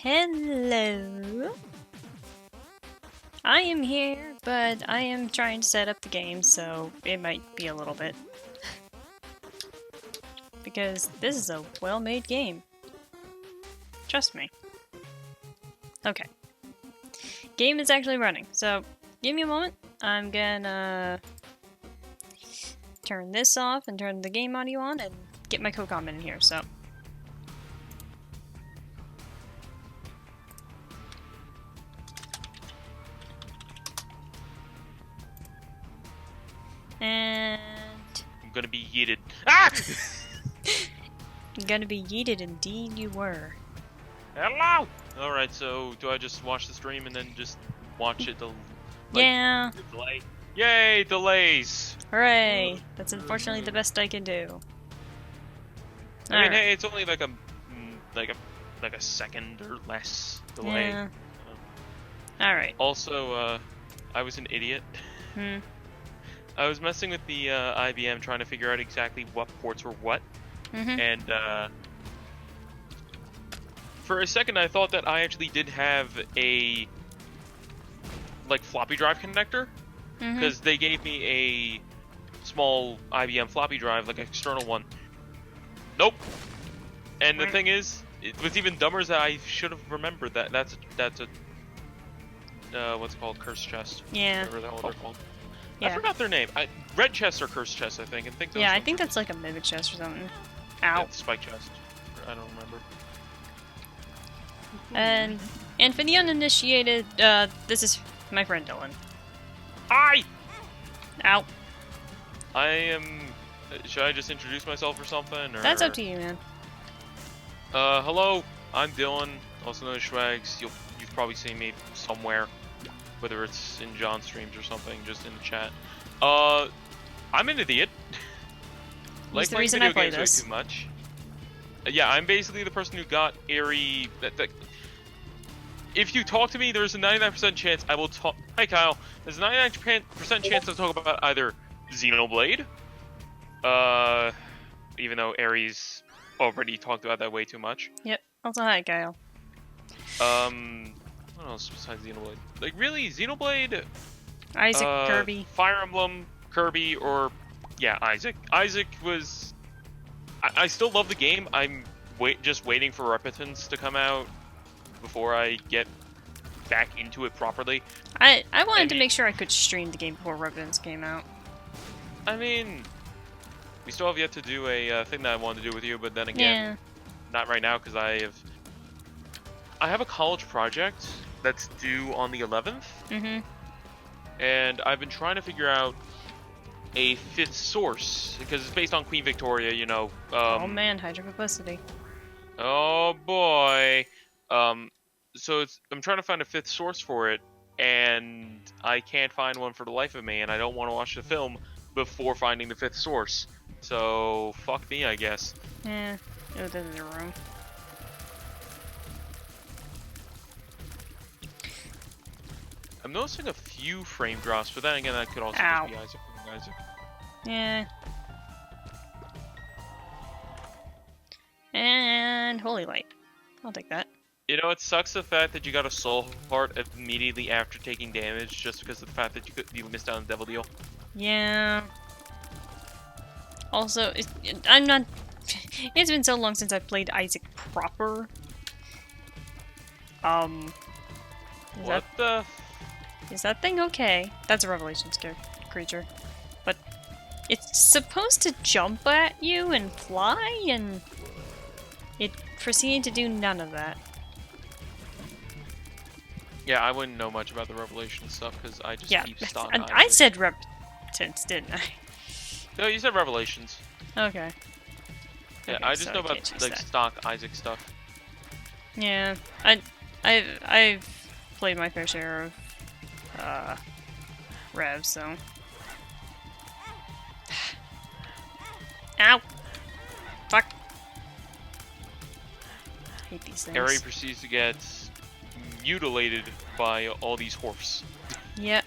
Hello. I am here, but I am trying to set up the game, so it might be a little bit. Because this is a well-made game. Trust me. Okay. Game is actually running, so give me a moment. I'm gonna turn this off and turn the game audio on and get my Co-comm in here, so. And I'm gonna be yeeted. Ah! gonna be yeeted, indeed you were. Hello! Alright, so do I just watch the stream and then just watch it Yeah. delay? Yay, delays! Hooray! That's unfortunately the best I can do. I mean, hey, it's only like a second or less delay. Yeah. Alright. Also, I was an idiot. I was messing with the IBM trying to figure out exactly what ports were what. And for a second I thought that I actually did have a floppy drive connector, because they gave me a small IBM floppy drive, like an external one. Nope. And the thing is, it was even dumber that I should have remembered that that's a what's it called, curse chest. Yeah. Whatever the hell they're called. Yeah. I forgot their name. Red chest or curse chest, I think. Yeah, I think that's like a mimic chest or something. Ow. Yeah, spike chest. I don't remember. And for the uninitiated, this is my friend Dylan. Hi! Ow. I am... should I just introduce myself or something? Or... That's up to you, man. Hello. I'm Dylan, also known as Schwags. You've probably seen me somewhere, whether it's in John's streams or something, just in the chat. I'm an idiot. He's the reason I play this. Way too much. Yeah, I'm basically the person who got Airy. If you talk to me, there's a 99% chance I will talk. Hi, Kyle. There's a 99% chance I'll talk about either Xenoblade, even though Aries already talked about that way too much. Yep. Also, hi, Kyle. What else besides Xenoblade? Like, really, Xenoblade, Isaac, Kirby. Fire Emblem, Kirby, or yeah, Isaac. Isaac was. I still love the game. I'm just waiting for Repetence to come out before I get back into it properly. I wanted to make sure I could stream the game before Repetence came out. I mean, we still have yet to do a thing that I wanted to do with you, but then again, not right now, because I have a college project that's due on the 11th. And I've been trying to figure out a fifth source, because it's based on Queen Victoria, you know. Oh man, hydrophobicity. Oh boy. So I'm trying to find a fifth source for it, and I can't find one for the life of me, and I don't want to watch the film before finding the fifth source. So fuck me, I guess. Yeah, it was in the room. I'm noticing a few frame drops, but then again, that could also just be Isaac being Isaac. Yeah. And Holy Light. I'll take that. You know, it sucks the fact that you got a soul heart immediately after taking damage, just because of the fact that you missed out on the devil deal. Yeah. Also, I'm not. It's been so long since I played Isaac proper. Is that thing okay? That's a Revelations creature. But it's supposed to jump at you and fly, and it proceeded to do none of that. Yeah, I wouldn't know much about the Revelation stuff, because I just keep stock Isaac. I said Repentance, didn't I? No, you said Revelations. Okay. Yeah, okay, I just so know about stock Isaac stuff. Yeah, I've played my fair share of Rev, so. Ow! Fuck! I hate these things. Harry proceeds to get mutilated by all these horfs. Yep.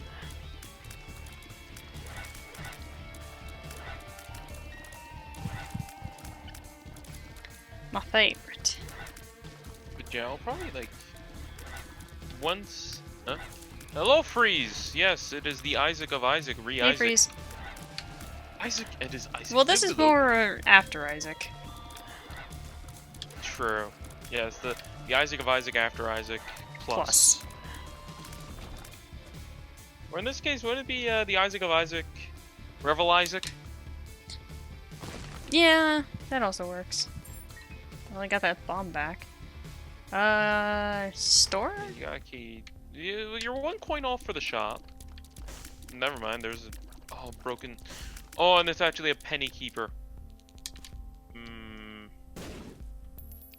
My favorite. But Yeah, I'll probably like once. Huh? Hello, Freeze. Yes, it is the Isaac of Isaac. Hey, Isaac. Freeze. Isaac. It is Isaac. Well, this is more after Isaac. True. Yes, the Isaac of Isaac after Isaac plus. Or in this case, would it be the Isaac of Isaac, Revel Isaac? Yeah, that also works. Well, I got that bomb back. Store? You got a key. You're 1 coin off for the shop. Never mind. There's a broken. Oh, and it's actually a penny keeper.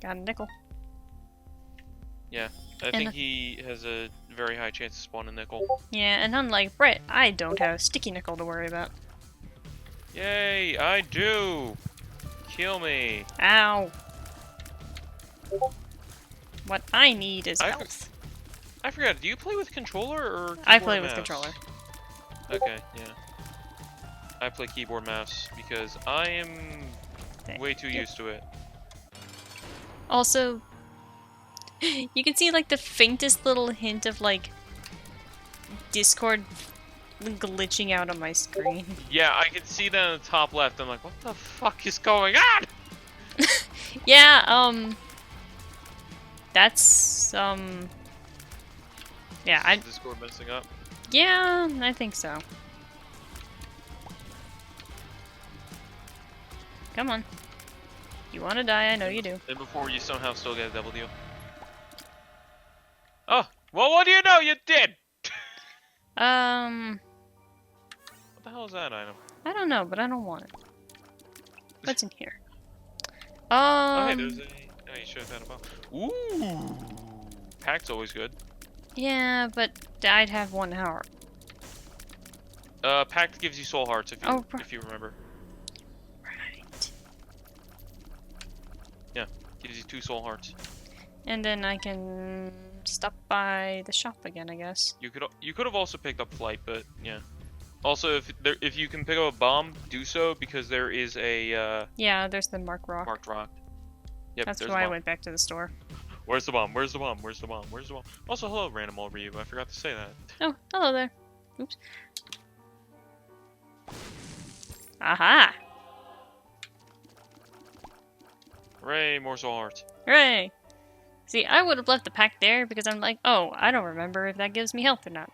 Got a nickel. Yeah, I think he has a very high chance to spawn a nickel. Yeah, and unlike Brett, I don't have a sticky nickel to worry about. Yay, I do! Kill me. Ow. What I need is health. I forgot, do you play with controller or keyboard I play mouse? with controller. Okay, yeah. I play keyboard mouse because I am way too used to it. Also, you can see like the faintest little hint of like Discord glitching out on my screen. Yeah, I can see that on the top left. I'm like, what the fuck is going on? Yeah, that's yeah, Is Discord messing up? yeah, I think so. Come on. You want to die? I know you do. And before you somehow still get a double deal. Oh, well, what do you know? You did. What What the hell is that item? I don't know, but I don't want it. What's in here? Oh, hey, there's a. Oh, you showed that about. Ooh, pack's always good. Yeah, but I'd have 1 hour. Pact gives you soul hearts if you remember. Right. Yeah, gives you 2 soul hearts. And then I can stop by the shop again, I guess. You could have also picked up flight, but yeah. Also, if you can pick up a bomb, do so because there is a yeah, there's the marked rock. marked rock. Yep, That's there's why a I bomb. went back to the store. Where's the bomb? Where's the bomb? Where's the bomb? Where's the bomb? Also, hello, random all Ryu. I forgot to say that. Oh, hello there. Oops. Aha! Hooray, more soul hearts. Hooray! See, I would have left the pack there because I'm like, oh, I don't remember if that gives me health or not.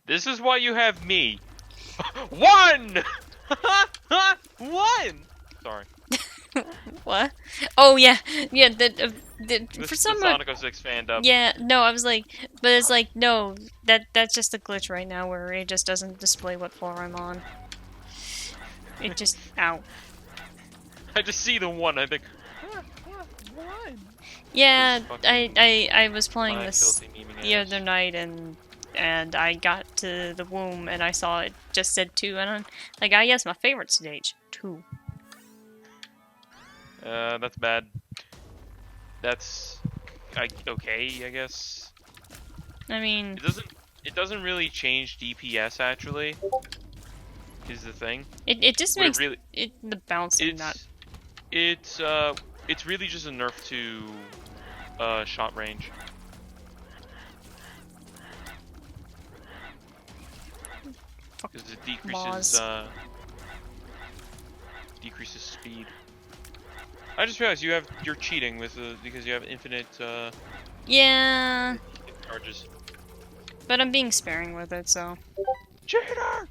This is why you have me. 1! 1! Sorry. What? Oh yeah, yeah. This For is some the Sonic 06 fan dub. yeah, no, I was like, but it's like, no, that's just a glitch right now where it just doesn't display what floor I'm on. It just, ow. I just see the 1. I think. 1. Yeah, This I was playing this filthy memeing the ass. other night and I got to the womb and I saw it just said 2 and I'm like, ah, yes, my favorite stage, 2. That's bad. That's okay, I guess. I mean, It doesn't really change DPS actually. Is the thing. it just What it makes really- the bouncing not. It's really just a nerf to shot range. Because it decreases speed. I just realized you're cheating with because you have infinite Yeah, charges. but I'm being sparing with it, so. Cheater!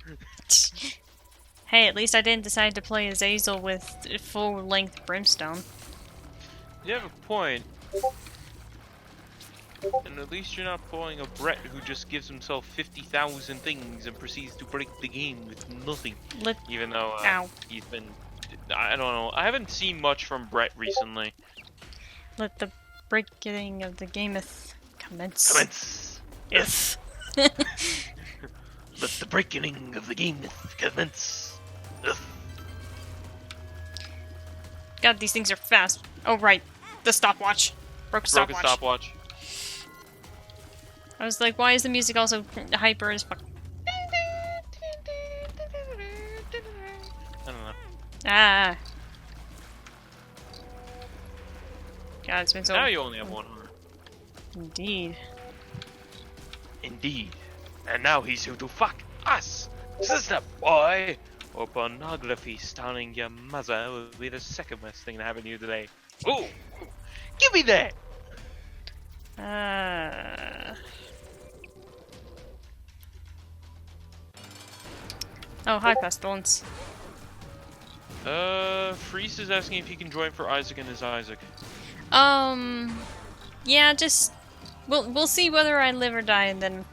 Hey, at least I didn't decide to play Azazel with full-length Brimstone. You have a point. And at least you're not pulling a Brett who just gives himself 50,000 things and proceeds to break the game with nothing. Even though Ow. he's been... I don't know. I haven't seen much from Brett recently. Let the breaking of the gameth commence. Commence! Yes. Let the breaking of the game commence. Ugh. God, these things are fast. Oh, right. The stopwatch. Broke Broken stopwatch. stopwatch. I was like, why is the music also hyper as fuck? I don't know. Ah. God, it's been so... Now you only have 1 heart. Indeed. Indeed. And now he's here to fuck us, sister boy. Or pornography starring your mother will be the second worst thing to happen to you today. Ooh, give me that. Oh, hi, Pestilence. Freeze is asking if he can join for Isaac and his Isaac. Yeah, just... We'll see whether I live or die, and then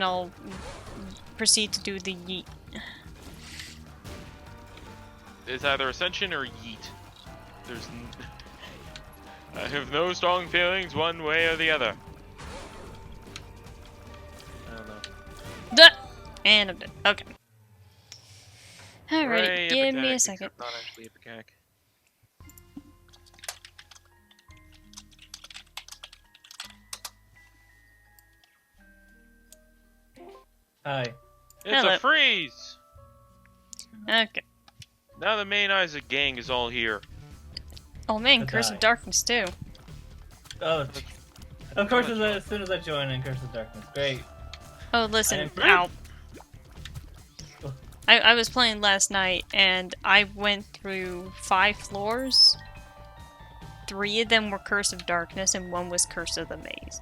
I'll proceed to do the yeet. It's either Ascension or Yeet. There's... I have no strong feelings one way or the other. I don't know. Duh! And I'm dead. Okay. Alright, Hooray, give me Ipecac, a second. except not actually Ipecac. Hi. It's Hello. a freeze! Okay. Now the main Isaac gang is all here. Oh man, Good Curse die. of Darkness too. Oh, of course, as soon as I join in Curse of Darkness. Great. Oh, listen, I am- ow. I was playing last night, and I went through 5 floors. 3 of them were Curse of Darkness, and 1 was Curse of the Maze.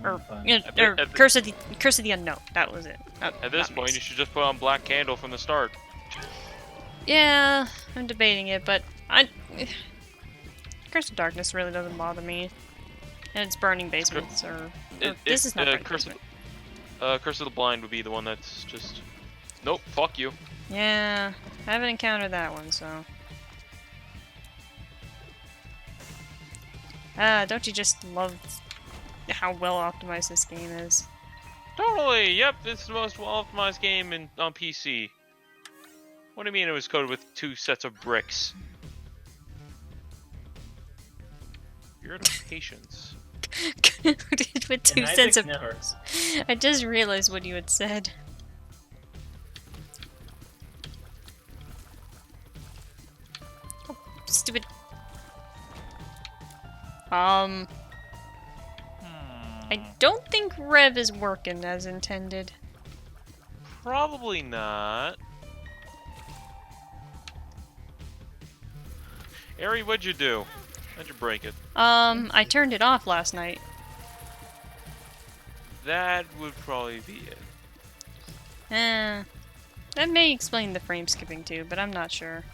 Or, Fun. you know, or Curse of the Unknown. That was it. At this point, you should just put on Black Candle from the start. Yeah, I'm debating it, but Curse of Darkness really doesn't bother me. And it's burning basements, or this is not burning basement. Curse of the Blind would be the one that's just... Nope, fuck you. Yeah, I haven't encountered that one, so... Don't you just love how well optimized this game is? Totally, yep, it's the most well-optimized game on PC. What do you mean it was coded with 2 sets of bricks? Spirit of Patience. With 2 And cents Isaac of... never. I just realized what you had said. Oh, stupid. I don't think Rev is working as intended. Probably not. Ari, what'd you do? How'd you break it? I turned it off last night. That would probably be it. That may explain the frame skipping too, but I'm not sure.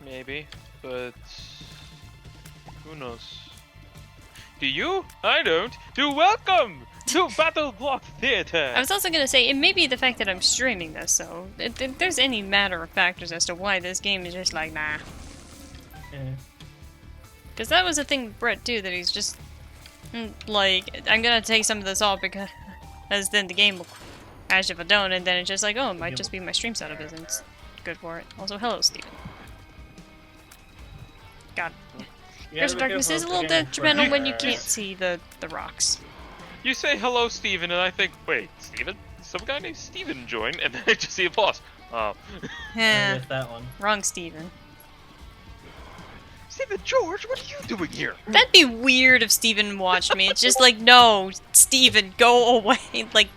Maybe, but who knows? Do you? I don't. Welcome to Battle Block Theater. I was also gonna say, it may be the fact that I'm streaming this, so if there's any matter of factors as to why this game is just like, nah. Because that was the thing with Brett too, that he's just, like, I'm gonna take some of this off because then the game will crash if I don't, and then it's just like, oh, it might just be my stream setup isn't good for it. Also, hello, Steven. God. Curse of Darkness is a little detrimental when you can't see the rocks. You say hello, Steven, and I think, wait, Steven? Some guy named Steven joined, and then I just see a pause. Oh. Yeah, that one. wrong Steven. Steven George, what are you doing here? That'd be weird if Steven watched me. It's just like, no, Steven, go away. Like,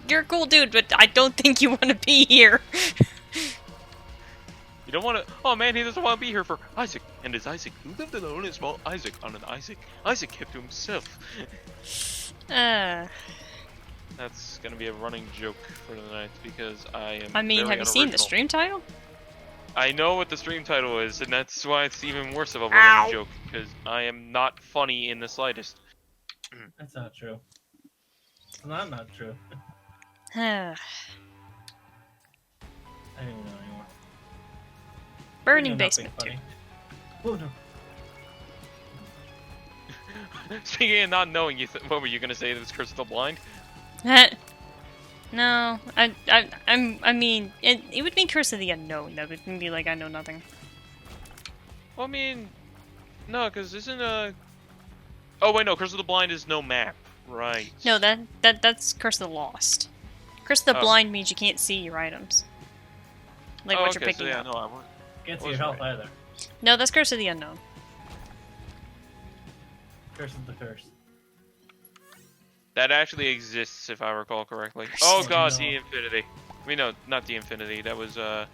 you're a cool dude, but I don't think you want to be here. You don't want to... Oh man, he doesn't want to be here for Isaac. And his Isaac, who lived alone in small Isaac on an Isaac. Isaac kept to himself. That's gonna be a running joke for tonight because I am I mean, very have you seen the unoriginal. stream title? I know what the stream title is, and that's why it's even worse of a running joke, because I am not funny in the slightest. That's not true. It's not true. Ah. I don't even know anymore. Burning You're not basement too. being funny. Oh no. Speaking of not knowing, what were you gonna say? That was Curse of the Blind? No, I mean, it would be Curse of the Unknown. That would be like, I know nothing. Well, I mean, no, because isn't a... Oh wait, no, Curse of the Blind is no map, right? No, that's Curse of the Lost. Curse of the Oh. Blind means you can't see your items. Like what you're picking so yeah, up. no, I want... Can't see Was your health right. either. No, that's Curse of the Unknown. Curse is the curse. That actually exists, if I recall correctly. Curse Oh is god, no. the Infinity. I mean, no, not the Infinity. That was, I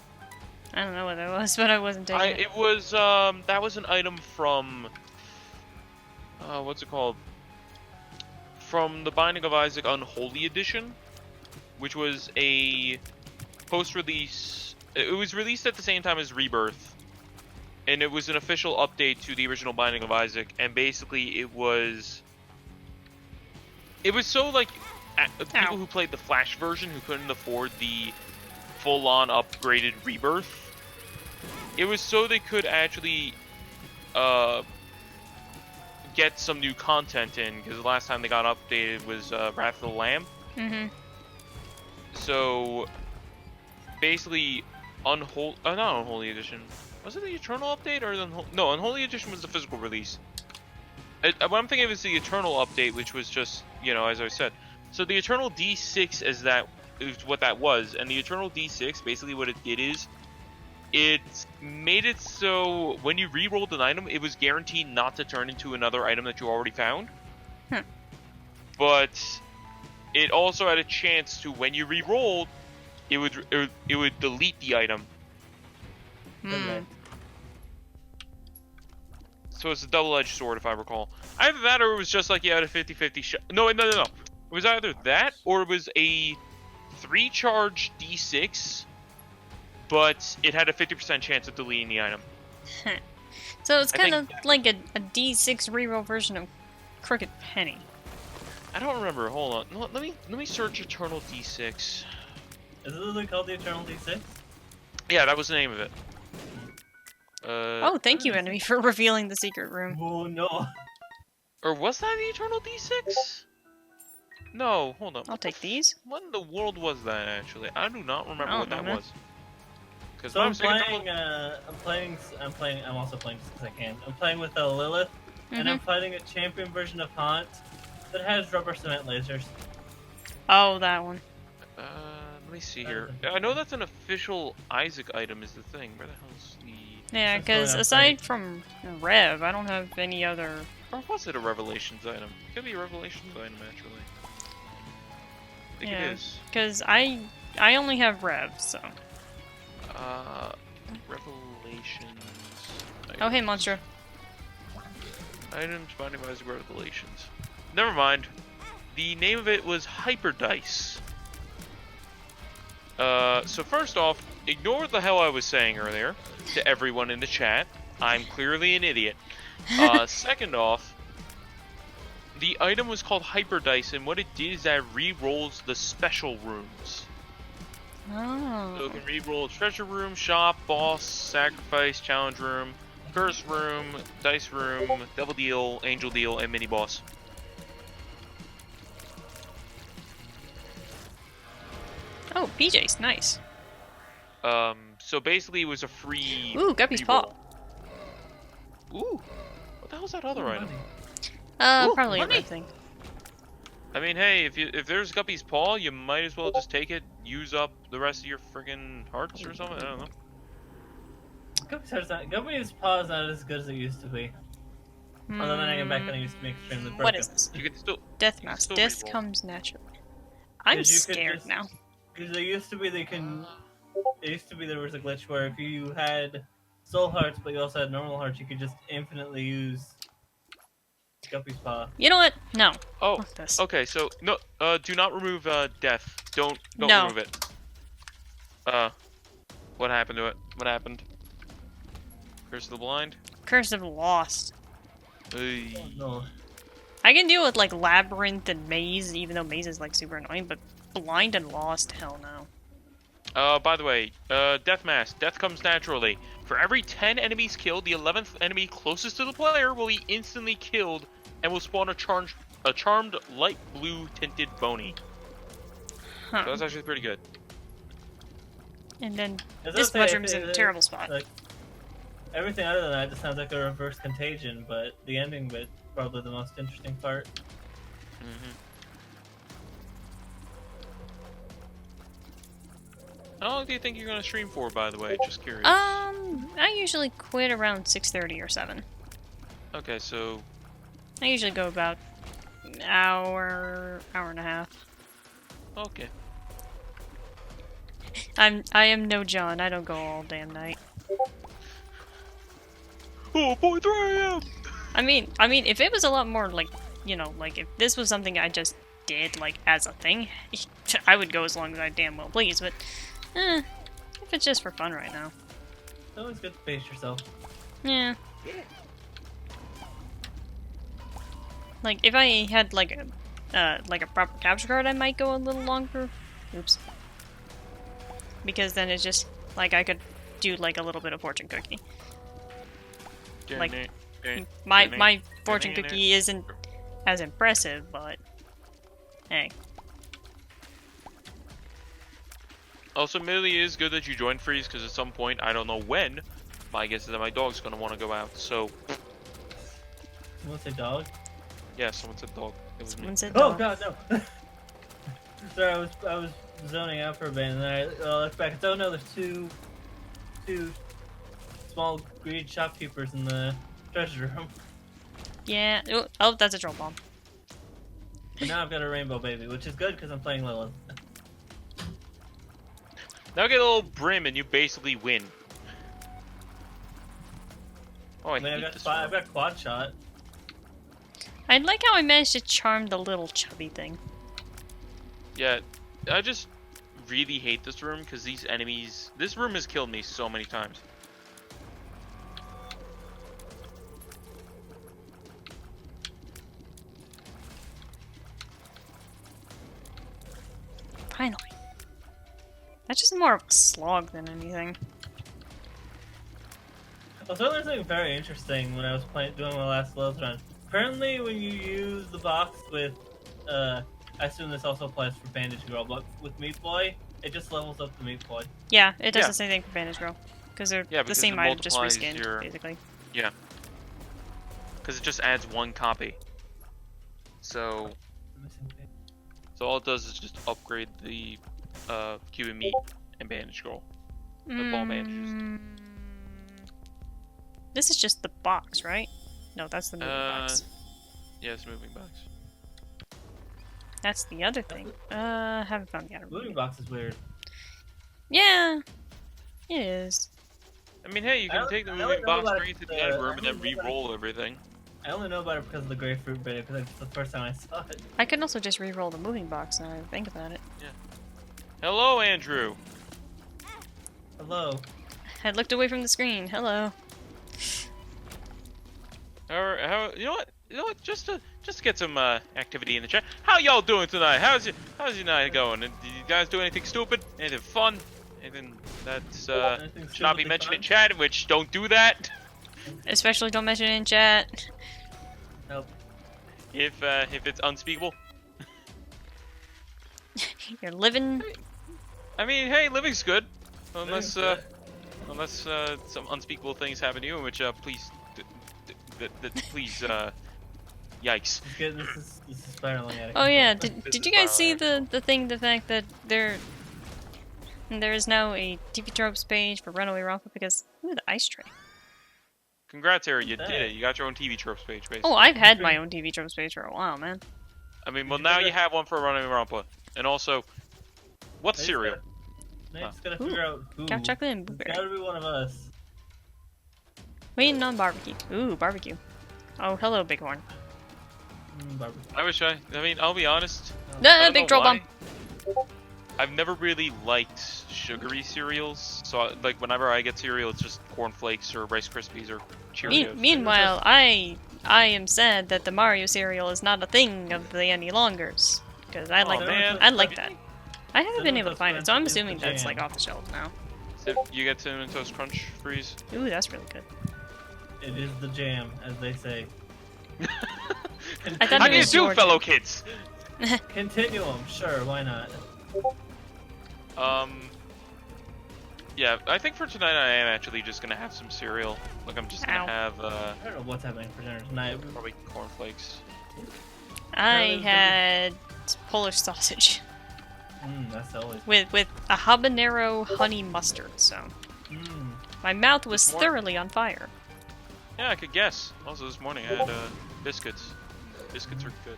don't know what that was, but I wasn't taking it. It was, that was an item from, what's it called? From the Binding of Isaac Unholy Edition, which was a post-release. It was released at the same time as Rebirth, and it was an official update to the original Binding of Isaac. And basically, it was so like people who played the Flash version who couldn't afford the full-on upgraded Rebirth. It was so they could actually get some new content in, because the last time they got updated was Wrath of the Lamb. Mm-hmm. So basically, not Unholy Edition. Was it the Eternal update or no? Unholy Edition was the physical release. What I'm thinking of is the Eternal update, which was just, you know, as I said. So the Eternal D6 is what that was, and the Eternal D6 basically what it did is it made it so when you re-rolled an item, it was guaranteed not to turn into another item that you already found. But it also had a chance to, when you re-rolled, it would delete the item. Hmm. So it's a double-edged sword, if I recall. Either that, or it was just like you had a 50-50 shot. No. It was either that, or it was a 3-charge D6, but it had a 50% chance of deleting the item. So it's kind of like a D6 reroll version of Crooked Penny. I don't remember. Hold on. No, let me search Eternal D6. Is it literally called the Eternal D6? Yeah, that was the name of it. Oh, thank you, enemy, for revealing the secret room. Oh no. Or was that the Eternal D6? No, hold on. I'll take these. What in the world was that, actually? I do not remember what that was. So I'm also playing just because I can. I'm playing with a Lilith, and I'm fighting a champion version of Haunt that has rubber cement lasers. Oh, that one. Let me see here. I know that's an official Isaac item is the thing. Where the hell's the... Yeah, because aside from Rev, I don't have any other... Or was it a Revelations item? It could be a Revelations item, actually. I think it is. Because I only have Rev, so... Revelations... Oh, hey, Monstro. Items binding by Isaac Revelations. Never mind. The name of it was Hyper Dice. So first off, ignore what the hell I was saying earlier to everyone in the chat. I'm clearly an idiot. Second off, the item was called Hyper Dice, and what it did is that it re-rolls the special rooms. Oh. So it can re-roll Treasure Room, Shop, Boss, Sacrifice, Challenge Room, Curse Room, Dice Room, Devil Deal, Angel Deal, and Mini Boss. Oh, PJ's nice. So basically it was a free... Ooh, Guppy's Paw. Ooh, what the hell's that other item? Ooh, probably everything. I mean, hey, if there's Guppy's Paw, you might as well just take it, use up the rest of your friggin' hearts or something, I don't know. Guppy's Paw is not as good as it used to be. Although then again, back then it used to be extremely broken. What is this? You can still... Death Mask. Death re-roll. comes naturally. I'm scared now. Because there used to be there was a glitch where if you had soul hearts but you also had normal hearts, you could just infinitely use Guppy's Paw. You know what? No. Oh, Fuck this. okay, so no, do not remove death. Don't No. remove it. What happened to it? What happened? Curse of the Blind? Curse of Lost. Ey. Oh, no. I can deal with like Labyrinth and Maze, even though Maze is like super annoying, but Blind and Lost, hell no. By the way, Death Mask. Death comes naturally. For every 10 enemies killed, the 11th enemy closest to the player will be instantly killed and will spawn a charmed light blue tinted Boney. Huh. So that's actually pretty good. And then As I this say, mushroom is in a terrible spot. Like, everything other than that just sounds like a reverse contagion, but the ending bit probably the most interesting part. How long do you think you're gonna stream for, by the way? Just curious. I usually quit around 6:30 or 7. Okay, so I usually go about an hour and a half. okay. I am no John. I don't go all damn night. Oh boy, 3 a.m. I mean, if it was a lot more like, you know, like if this was something I just did like as a thing, I would go as long as I damn well please. But, if it's just for fun right now, It's always good to pace yourself. yeah. Like if I had like a proper capture card, I might go a little longer. Oops. Because then it's just like I could do like a little bit of fortune cookie. Like my fortune cookie isn't as impressive, but hey. Also, admittedly, it is good that you joined Freeze, because at some point, I don't know when, my guess is that my dog's gonna want to go out. So, Someone say dog? yeah, someone said dog. It was me. Someone said Oh dog. god, no! Sorry, I was zoning out for a bit, and then I looked back. Oh no, there's two small greed shopkeepers in the treasure room. Yeah. Oh, that's a troll bomb. But now I've got a rainbow baby, which is good because I'm playing Lilith. Now get a little brim, and you basically win. Oh, I mean, hate this room. I've got quad shot. I like how I managed to charm the little chubby thing. Yeah, I just really hate this room because these enemies. This room has killed me so many times. Finally. That's just more of a slog than anything. I saw there's something very interesting when I was doing my last Lilith run. Apparently, when you use the box with, I assume this also applies for Bandage Girl, but with Meat Boy, it just levels up the Meat Boy. Yeah, it does Yeah. the same thing for Bandage Girl. Because they're the because same it item, just multiplies reskinned, basically. Yeah. Because it just adds 1 copy. So all it does is just upgrade the Cuban Meat and Bandage Girl. The ball bandages. This is just the box, right? No, that's the moving box. Yeah, it's moving box. That's the other thing. Haven't found the other Moving one. box is weird. Yeah, it is. I mean, hey, you can take the I moving know box about straight to the the- end room and I then know about re-roll everything. I only know about it because of the grapefruit beta, because it's the first time I saw it. I can also just re-roll the moving box now I think about it. Hello, Andrew. Hello. I looked away from the screen. Hello. How you know what? Just to get some activity in the chat. How y'all doing tonight? How's your night going? And did you guys do anything stupid? Anything fun? Anything that's should not be mentioned in chat? Which don't do that. Especially don't mention it in chat. Nope. If it's unspeakable. You're living. I mean, hey, living's good, unless Living's good. some unspeakable things happen to you, in which please, please, yikes. This is spiraling out of Oh yeah, control. did you guys see the fact that there is now a TV tropes page for Runaway Rampa because ooh, the ice tray. Congrats, Harry, you What's did that? it. You got your own TV tropes page, basically. Oh, I've had my own TV tropes page for a while, man. I mean, well, you now figure- you have one for Running Rampa. And also, what's I just cereal? Now you just gotta Ooh. figure out who. Count chocolate and It's blueberry. gotta be one of us. Waiting on barbecue. Ooh, barbecue. Oh, hello, Bighorn. Barbecue. I wish I mean, I'll be honest. I Nah, don't big know troll bomb. why. I've never really liked sugary cereals. So, like, whenever I get cereal, it's just cornflakes or Rice Krispies or Cheerios. Meanwhile, I am sad that the Mario cereal is not a thing of the any longers. Because I like man. I like that. I haven't Cinnamon been able to Toast find it, so I'm Crunch is assuming the that's jam. like off the shelf now. So you get Cinnamon Toast Crunch Freeze. Ooh, that's really good. It is the jam, as they say. I thought How it do you was do, your fellow jam. kids? Continuum, sure, why not? Yeah, I think for tonight I am actually just gonna have some cereal. Like, I'm just gonna Ow. have I don't know what's happening for dinner tonight. probably cornflakes. I had Polish sausage That's always. with a habanero honey mustard. So Mmm. My mouth was This morning? thoroughly on fire. Yeah, I could guess. Also, this morning I had biscuits. Biscuits are good.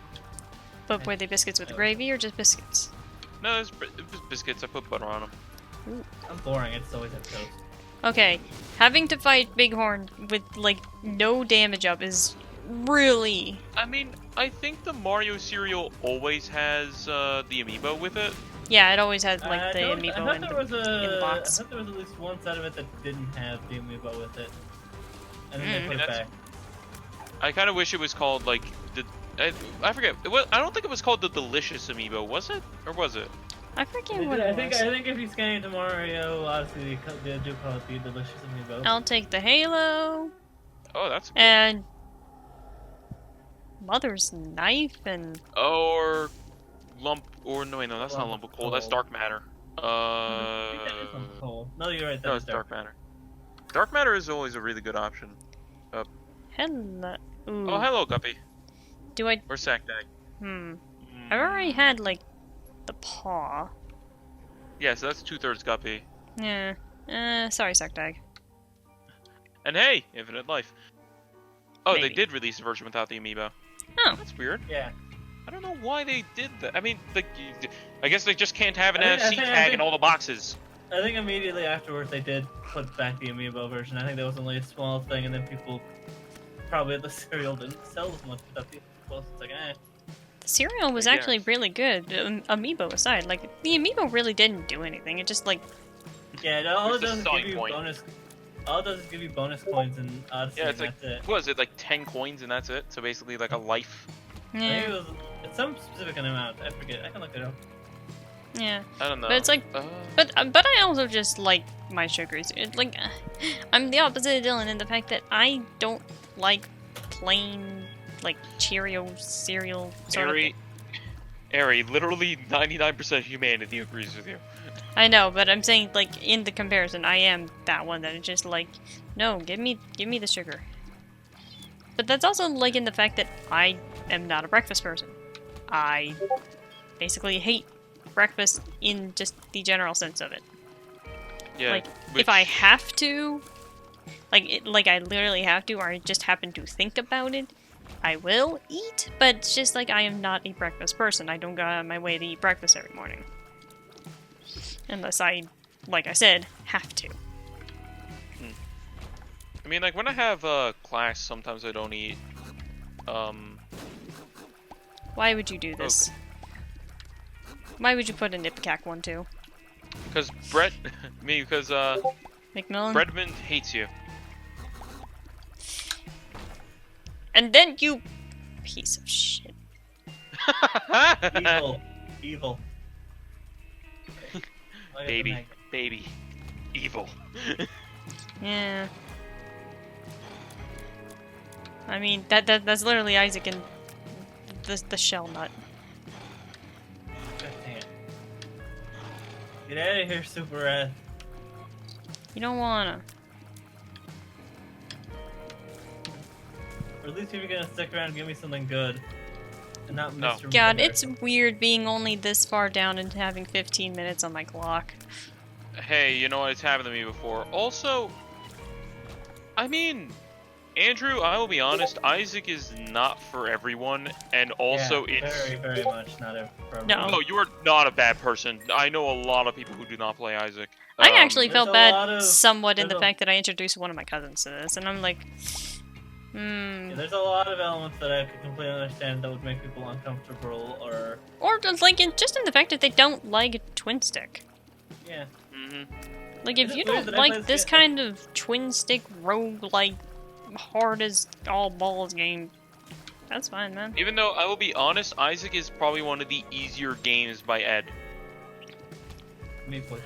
But were they biscuits with gravy or just biscuits? No, it was biscuits. I put butter on them. I'm boring. It's always have toast. Okay, having to fight Bighorn with, like, no damage up is really... I mean, I think the Mario cereal always has the amiibo with it. Yeah, it always had, like, the I amiibo thought in there was the box. I thought there was at least one side of it that didn't have the amiibo with it. And then they put it That's- back. I kind of wish it was called, like, the... I forget. I don't think it was called the Delicious amiibo, was it? Or was it? I forget They what did- it I think was. if you scan into Mario Odyssey, they do call it the Delicious Amiibo. I'll take the Halo, Oh, that's good. and... Mother's Knife, and... Or... Lump... Or, no, wait, no, that's not Lump Lump of of Coal. That's Coal. Dark Matter. I think that is on coal. No, you're right. No, That it's is Dark Matter. Dark Matter is always a really good option. Hello... Ooh. Oh, hello, Guppy. Do I... Or Sackdag. I've already had, like, the paw. Yeah, so that's 2/3 Guppy. Yeah. Sorry, Suckdag. And hey, Infinite Life. Oh, Maybe. they did release a version without the amiibo. Oh. That's weird. Yeah. I don't know why they did that. I mean, like, I guess they just can't have an I NFC think- tag in all the boxes. I think immediately afterwards they did put back the amiibo version. I think that was only a small thing, and then people probably the cereal didn't sell as much without the amiibo. It's like, eh. The cereal was I actually guess. really good, amiibo aside. Like, the amiibo really didn't do anything. It just, like... Yeah, all it What's the does is selling give you point? bonus. All it does is give you bonus coins in Odyssey. Yeah, it's and like, that's it. what is it, like 10 coins and that's it? So basically like a life. I think Yeah. it was it's some specific amount. I forget. I can look it up. Yeah. I don't know. But it's like... But I also just like my sugars. Like, I'm the opposite of Dylan in the fact that I don't like plain, like, Cheerio cereal sort of thing. Ari, literally 99% of humanity agrees with you. I know, but I'm saying, like, in the comparison, I am that one that is just like, no, give me the sugar. But that's also, like, in the fact that I am not a breakfast person. I basically hate breakfast in just the general sense of it. Yeah. Like, if I have to, like I literally have to, or I just happen to think about it, I will eat, but it's just like I am not a breakfast person. I don't go out of my way to eat breakfast every morning. Unless I, like I said, have to. I mean, like, when I have class, sometimes I don't eat. Why would you do this? Why would you put a Nipcac one too? Because because McMillan? Breadman hates you. And then you... piece of shit. Evil. Evil. Okay. I got the Baby, magnet. baby, evil. Yeah. I mean, that's literally Isaac and the shell nut. God damn. Get out of here, Super Red. You don't wanna. Or at least if you're gonna stick around, give me something good. And not No. Mr. God, Miller. it's weird being only this far down and having 15 minutes on my clock. Hey, you know what? It's happened to me before. Also, I mean, Andrew, I will be honest, Isaac is not for everyone, and also yeah, it's... very, very much not a problem. No. No, you are not a bad person. I know a lot of people who do not play Isaac. I actually there's felt a bad lot of- somewhat in there's the a- fact that I introduced one of my cousins to this, and I'm like, Yeah, there's a lot of elements that I could completely understand that would make people uncomfortable, or just like just in the fact that they don't like twin stick. yeah. Like, Is if it you weird don't that I like play this this kind of twin stick rogue, like, hard as all balls game, that's fine, man. Even though, I will be honest, Isaac is probably one of the easier games by Ed. Me put.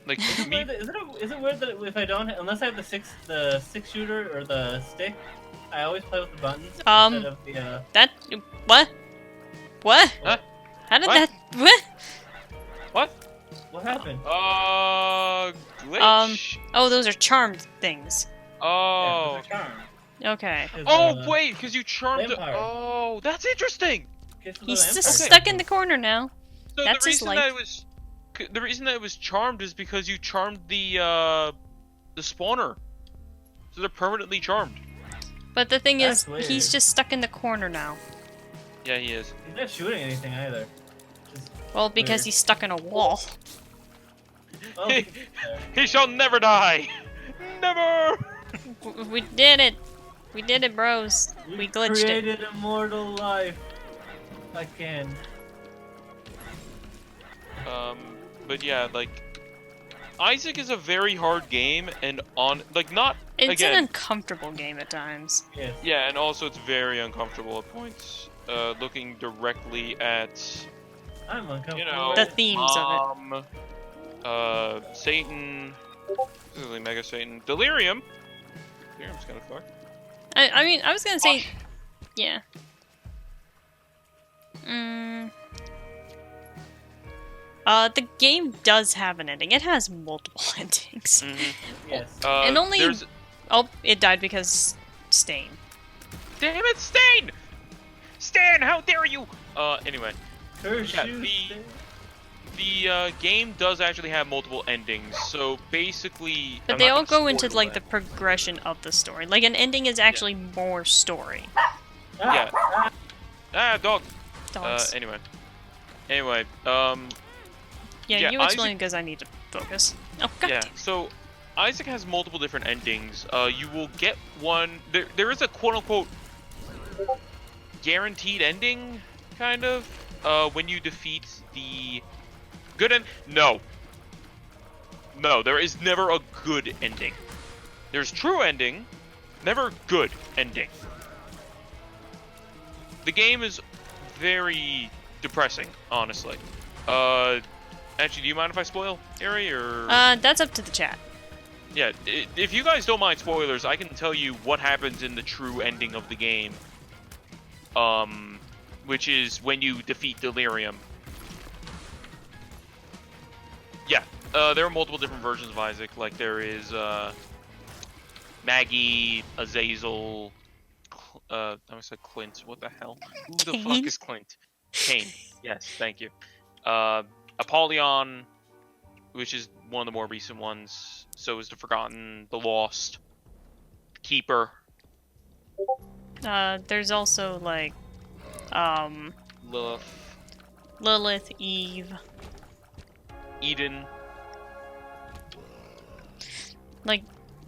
Like, Is it, me... weird that, is it weird that if I don't, unless I have the six shooter or the stick, I always play with the buttons instead of the That, what? What? Huh? How did What? that, what? What? What happened? Glitch? Oh, those are charmed things. Oh. Yeah, 'cause they're charmed. Okay. 'Cause, Oh, wait, because you charmed... vampire. Oh, that's interesting! kiss with He's the just vampire. stuck in the corner now. So That's the his reason life. that it was... The reason that it was charmed is because you charmed the the spawner. So they're permanently charmed. But the thing That's is, weird. he's just stuck in the corner now. Yeah, he is. He's not shooting anything either. Just Well, because weird. he's stuck in a wall. Well, He, he shall never die! Never! We did it! We did it, bros. We glitched it. created immortal life. Again. But yeah, like, Isaac is a very hard game, and not, It's again, an uncomfortable game at times. Yes. yeah, and also it's very uncomfortable at points. Looking directly at, I'm uncomfortable. you know, The themes of it. Satan, really Mega Satan, Delirium. Delirium's kind of fucked. I mean, I was gonna say, Gosh. yeah. The game does have an ending. It has multiple endings. Yes. And only- There's, Oh, it died because Stain. damn it, Stain! Stan, how dare you! Anyway. Curse yeah, you, the- Stan. The game does actually have multiple endings, so basically... But I'm they not all gonna go into spoil like the that. progression of the story. Like an ending is actually more story. Yeah. Ah, dog! Dogs. Anyway, yeah, yeah, you explain because I need to focus. Oh god. yeah, damn. so Isaac has multiple different endings. You will get one... There is a quote-unquote guaranteed ending, kind of, when you defeat the good end. No, there is never a good ending. There's true ending, never good ending. The game is very depressing, honestly. Actually, do you mind if I spoil, Ari, or? That's up to the chat. Yeah, if you guys don't mind spoilers, I can tell you what happens in the true ending of the game. Which is when you defeat Delirium. Yeah, there are multiple different versions of Isaac. Like there is Maggie, Azazel. I said Clint. What the hell? Who the fuck Cain? is Clint? Cain. Yes, thank you. Apollyon, which is one of the more recent ones. So is the Forgotten, the Lost, Keeper. There's also like, Lilith, Lilith, Eve. Eden.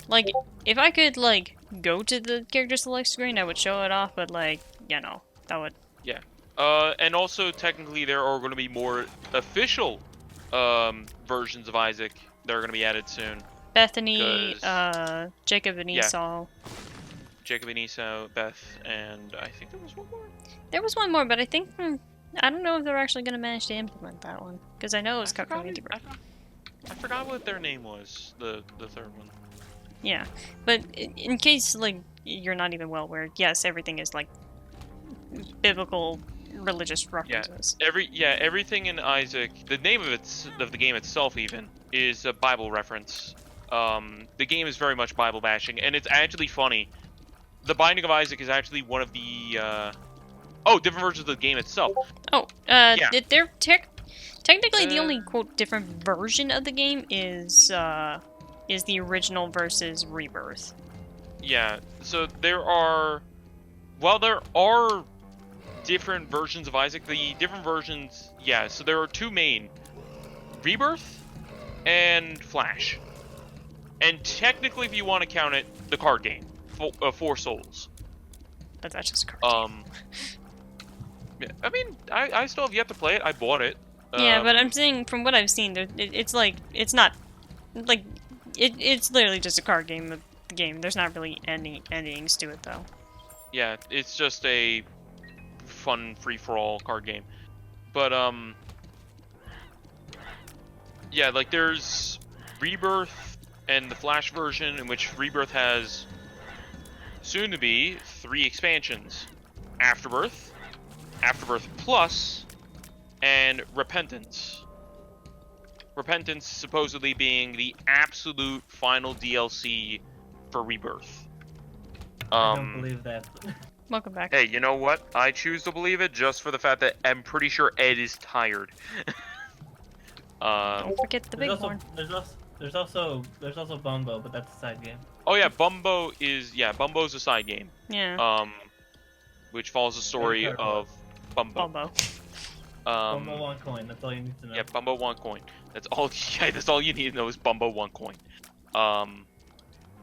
Like, if I could like go to the character select screen, I would show it off. But like, you know, that would. Yeah. And also technically there are going to be more official versions of Isaac that are going to be added soon. Bethany, 'Cause- Jacob and Yeah. Esau. Jacob and Esau, Beth, and I think there was one more. There was one more, but I think I don't know if they're actually gonna manage to implement that one because I know it was cut from Indie Bro. I forgot what their name was. The third one. Yeah, but in case like you're not even well aware, yes, everything is like biblical, religious references. Everything in Isaac. The name of the game itself even is a Bible reference. The game is very much Bible bashing, and it's actually funny. The Binding of Isaac is actually one of the different versions of the game itself. Oh, Yeah. they're technically the only quote different version of the game is the original versus Rebirth. Yeah, so there are different versions of Isaac. The different versions, yeah, so there are two main, Rebirth and Flash. And technically, if you want to count it, the card game, Four Souls. But that's just a card. Yeah, I mean, I still have yet to play it. I bought it. Yeah, but I'm saying from what I've seen, it's like it's not like it's literally just a card game. The game. There's not really any endings to it though. Yeah, it's just a fun free-for-all card game. But yeah, like there's Rebirth and the Flash version, in which Rebirth has soon to be 3 expansions: Afterbirth, Afterbirth Plus, and Repentance. Repentance supposedly being the absolute final DLC for Rebirth. I don't believe that. Welcome back. Hey, you know what? I choose to believe it just for the fact that I'm pretty sure Ed is tired. Don't forget the big There's also, one. There's also Bumbo, but that's a side game. Oh yeah, Bumbo's a side game. Yeah. Which follows the story of Bumbo. Bumbo. Bumbo 1 coin. That's all you need to know. Yeah, Bumbo 1 coin. That's all. Yeah, that's all you need to know is Bumbo 1 coin.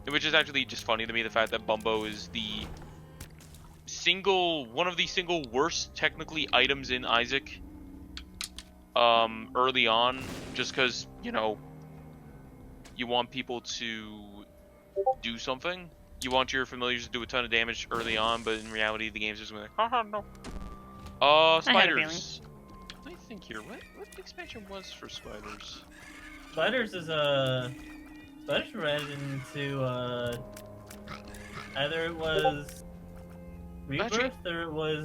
Which is actually just funny to me, the fact that Bumbo is one of the single worst technically items in Isaac. Early on, just because you want people to do something. You want your familiars to do a ton of damage early on, but in reality, the game's just going like, haha, no. Spiders. Let me think here. What expansion was for spiders? Spiders were added into either it was Rebirth or it was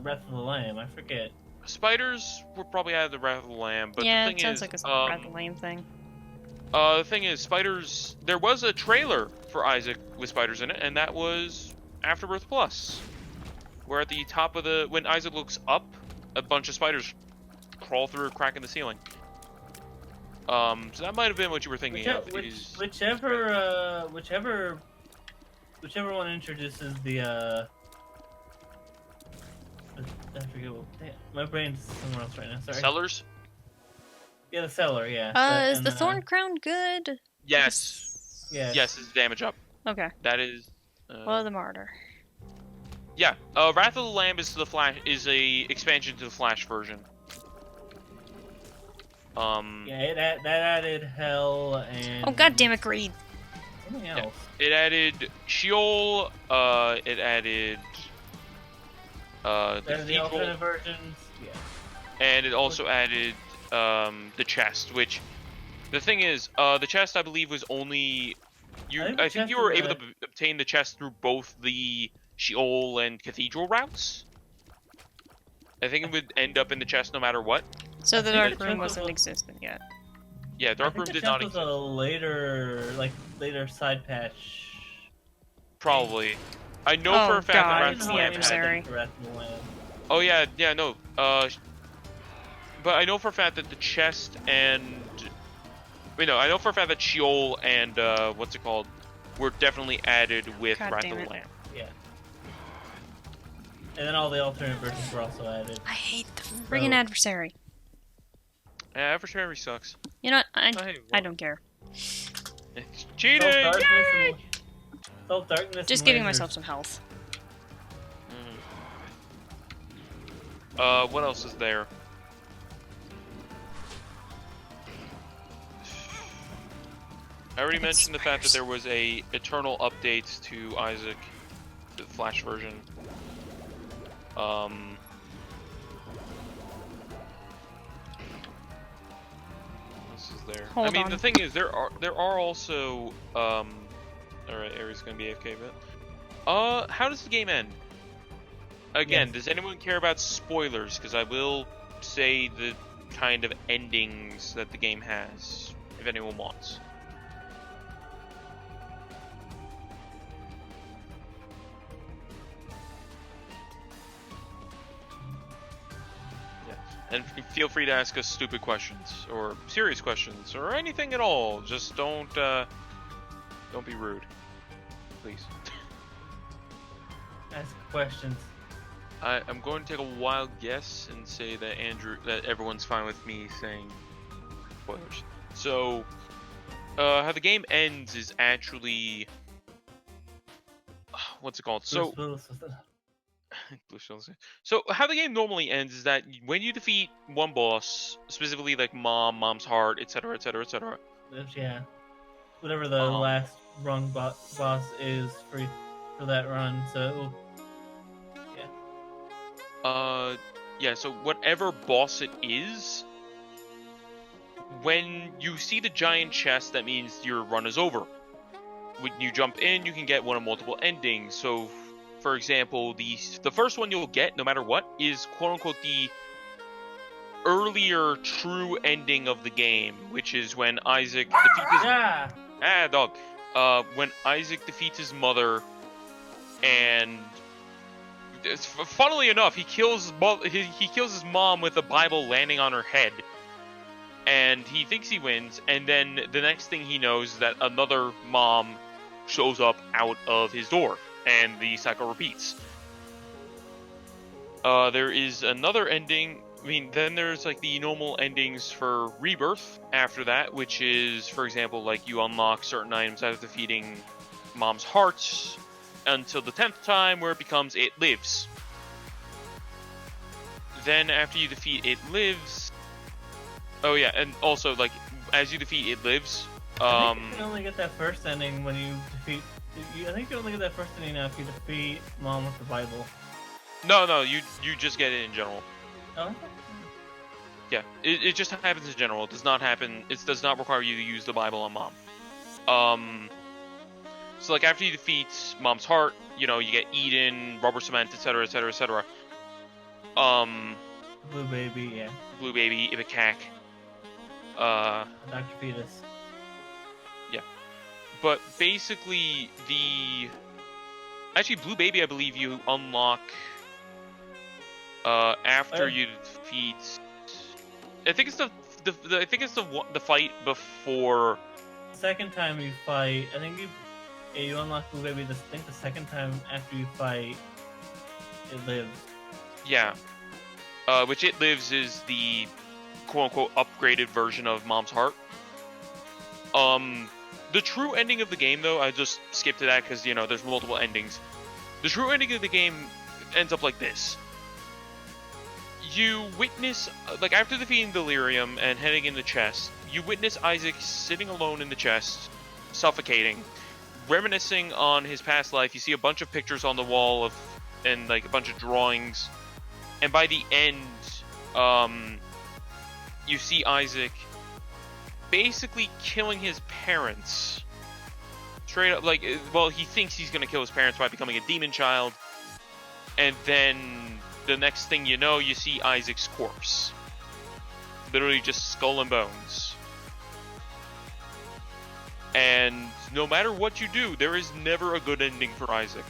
Breath of the Lamb. I forget. Spiders were probably out of the Wrath of the Lamb, but yeah, the thing it sounds is, like a Wrath of the Lamb thing. The thing is, spiders. There was a trailer for Isaac with spiders in it, and that was Afterbirth Plus, where at the top of when Isaac looks up, a bunch of spiders crawl through a crack in the ceiling. So that might have been what you were thinking of. Whichever one introduces the I forget what. Damn, my brain's somewhere else right now. Sorry. Cellars? Yeah, the cellar. Yeah. Is the Thorn Crown good? Yes. Yes, it's damage up. Okay. That is. Well, the Martyr. Yeah. Wrath of the Lamb is a expansion to the Flash version. Yeah, that added Hell and. Oh god damn it, Greed. Something else. Yeah. It added Sheol. It added. The alternate versions. Yeah. And it also added the chest, which the thing is, the chest I believe was only I think you were able to obtain the chest through both the Sheol and Cathedral routes. I think it would end up in the chest no matter what. So the Dark Room wasn't existent yet. Yeah, Dark Room did not exist. Was a later side patch. Probably. I know for a fact that Wrath of the Lamb Adversary. Oh yeah, no. But I know for a fact that the chest and I know for a fact that Sheol and what's it called were definitely added with Wrath of the Lamb. Yeah. And then all the alternate versions were also added. I hate the friggin' Adversary. Yeah, Adversary sucks. You know what? I don't care. It's cheating! Yay! Darkness. Just giving myself some health. What else is there? I already mentioned the fact that there was a eternal update to Isaac, the Flash version. What else is there? Hold on. The thing is, there are also Alright, Aries gonna be AFK a bit. How does the game end? Again, does anyone care about spoilers? Because I will say the kind of endings that the game has, if anyone wants. And feel free to ask us stupid questions, or serious questions, or anything at all. Just don't be rude. Please. Ask questions. I'm going to take a wild guess and say that everyone's fine with me saying spoilers. So, how the game ends is actually... What's it called? So how the game normally ends is that when you defeat one boss, specifically like Mom's Heart, etc., etc., etc. Yeah. Whatever the last rung boss is for that run, so yeah, so whatever boss it is, when you see the giant chest, that means your run is over. When you jump in, you can get one of multiple endings. So, for example, the first one you'll get, no matter what, is quote-unquote the earlier true ending of the game, which is when Isaac defeats when Isaac defeats his mother, and funnily enough, he kills his mom with a Bible landing on her head. and he thinks he wins, and then the next thing he knows is that another mom shows up out of his door, and the cycle repeats. There is another ending. I mean, then there's like the normal endings for Rebirth after that, which is, for example, like you unlock certain items after defeating Mom's Heart until the 10th time, where it becomes It Lives. Then after you defeat It Lives... Oh yeah, and also, like, as you defeat It Lives... I think you can only get that first ending when you defeat... I think you only get that first ending now if you defeat Mom with the Bible. No, you just get it in general. Oh, okay. Yeah, it just happens in general. It does not happen... It does not require you to use the Bible on Mom. So, like, after you defeat Mom's Heart, you know, you get Eden, Rubber Cement, etc., etc., etc. Blue Baby, yeah. Blue Baby, Ipecac. Dr. Fetus. Yeah. But basically, actually, Blue Baby, I believe you unlock... after you defeat... I think it's the fight before... Second time you fight, I think you unlock Blue Baby. I think the second time after you fight, It Lives. Yeah. Which It Lives is the quote-unquote upgraded version of Mom's Heart. The true ending of the game, though, I just skipped to that because, you know, there's multiple endings. The true ending of the game ends up like this. You witness, like, after defeating Delirium and heading in the chest, you witness Isaac sitting alone in the chest, suffocating, reminiscing on his past life. You see a bunch of pictures on the wall and like a bunch of drawings, and by the end, you see Isaac basically killing his parents. Straight up, like, well, he thinks he's gonna kill his parents by becoming a demon child, and then the next thing you know, you see Isaac's corpse. Literally just skull and bones. And no matter what you do, there is never a good ending for Isaac.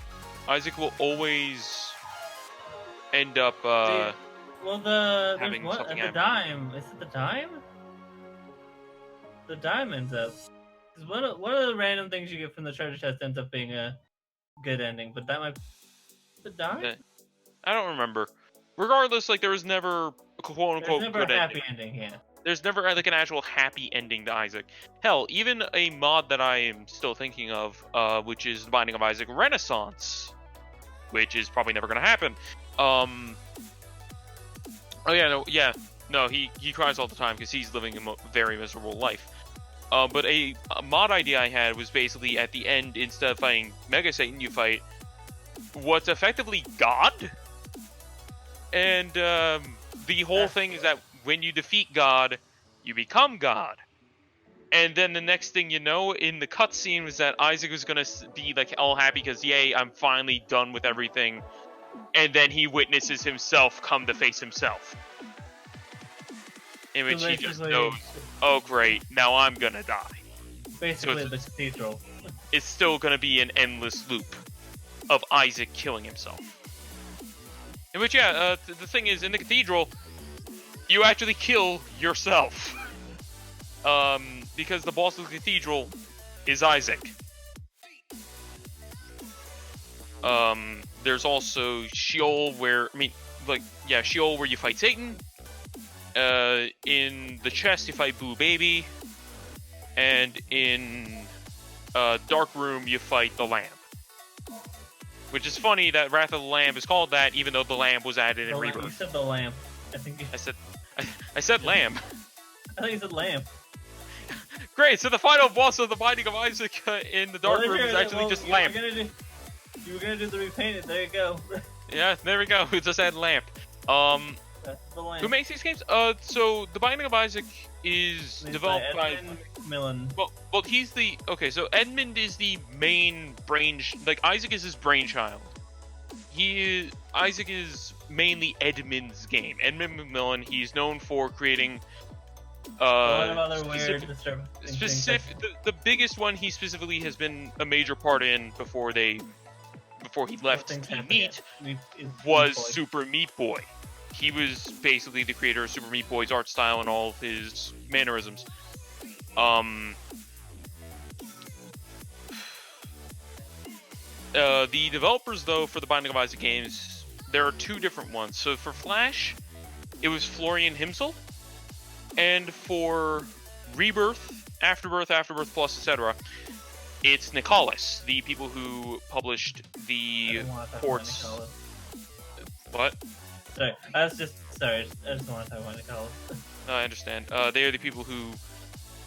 Isaac will always end up Well, having there's something the happen. dime. Is it the dime? The dime ends up. 'Cause one of the random things you get from the treasure chest ends up being a good ending, but that might... The dime? I don't remember. Regardless, like, there was never a quote-unquote There's never good a happy ending. ending, yeah. There's never, like, an actual happy ending to Isaac. Hell, even a mod that I am still thinking of, which is The Binding of Isaac Renaissance, which is probably never going to happen. Oh, yeah, no, he cries all the time because he's living a very miserable life. But a mod idea I had was basically at the end, instead of fighting Mega Satan, you fight what's effectively God. And the whole thing is that when you defeat God, you become God. And then the next thing you know, in the cutscene, was that Isaac was going to be like all happy because, yay, I'm finally done with everything. And then he witnesses himself come to face himself. In which he just knows, oh great, now I'm going to die. Basically So the cathedral. It's still going to be an endless loop of Isaac killing himself. In which, yeah, the thing is, in the cathedral, you actually kill yourself. Because the boss of the cathedral is Isaac. There's also Sheol where, Sheol where you fight Satan. In the chest you fight Blue Baby. And in Dark Room you fight the Lamb. Which is funny that Wrath of the Lamb is called that, even though the Lamb was added in Rebirth. You said the lamp. I think you... I said Lamb. I think you said lamp. Great, so the final boss of the Binding of Isaac in the Dark Room is actually just Lamp. You were gonna do the repainted, there you go. Yeah, there we go, we just add Lamp. That's the lamp. Who makes these games? So the Binding of Isaac is developed by Edmund Millen. Well, he's the... Okay, so Edmund is the main Isaac is his brainchild. Isaac is mainly Edmund's game. Edmund McMillan, he's known for creating... a lot of other weird, disturbing things. The biggest one he specifically has been a major part in before he left Team Meat was Super Meat Boy. he was basically the creator of Super Meat Boy's art style and all of his mannerisms. The developers, though, for the Binding of Isaac games, there are two different ones. So for Flash, it was Florian Himsel, and for Rebirth, Afterbirth Plus, etc., it's Nicholas, the people who published the ports. What? Sorry, I just don't want to talk about Nicholas. I understand. They are the people who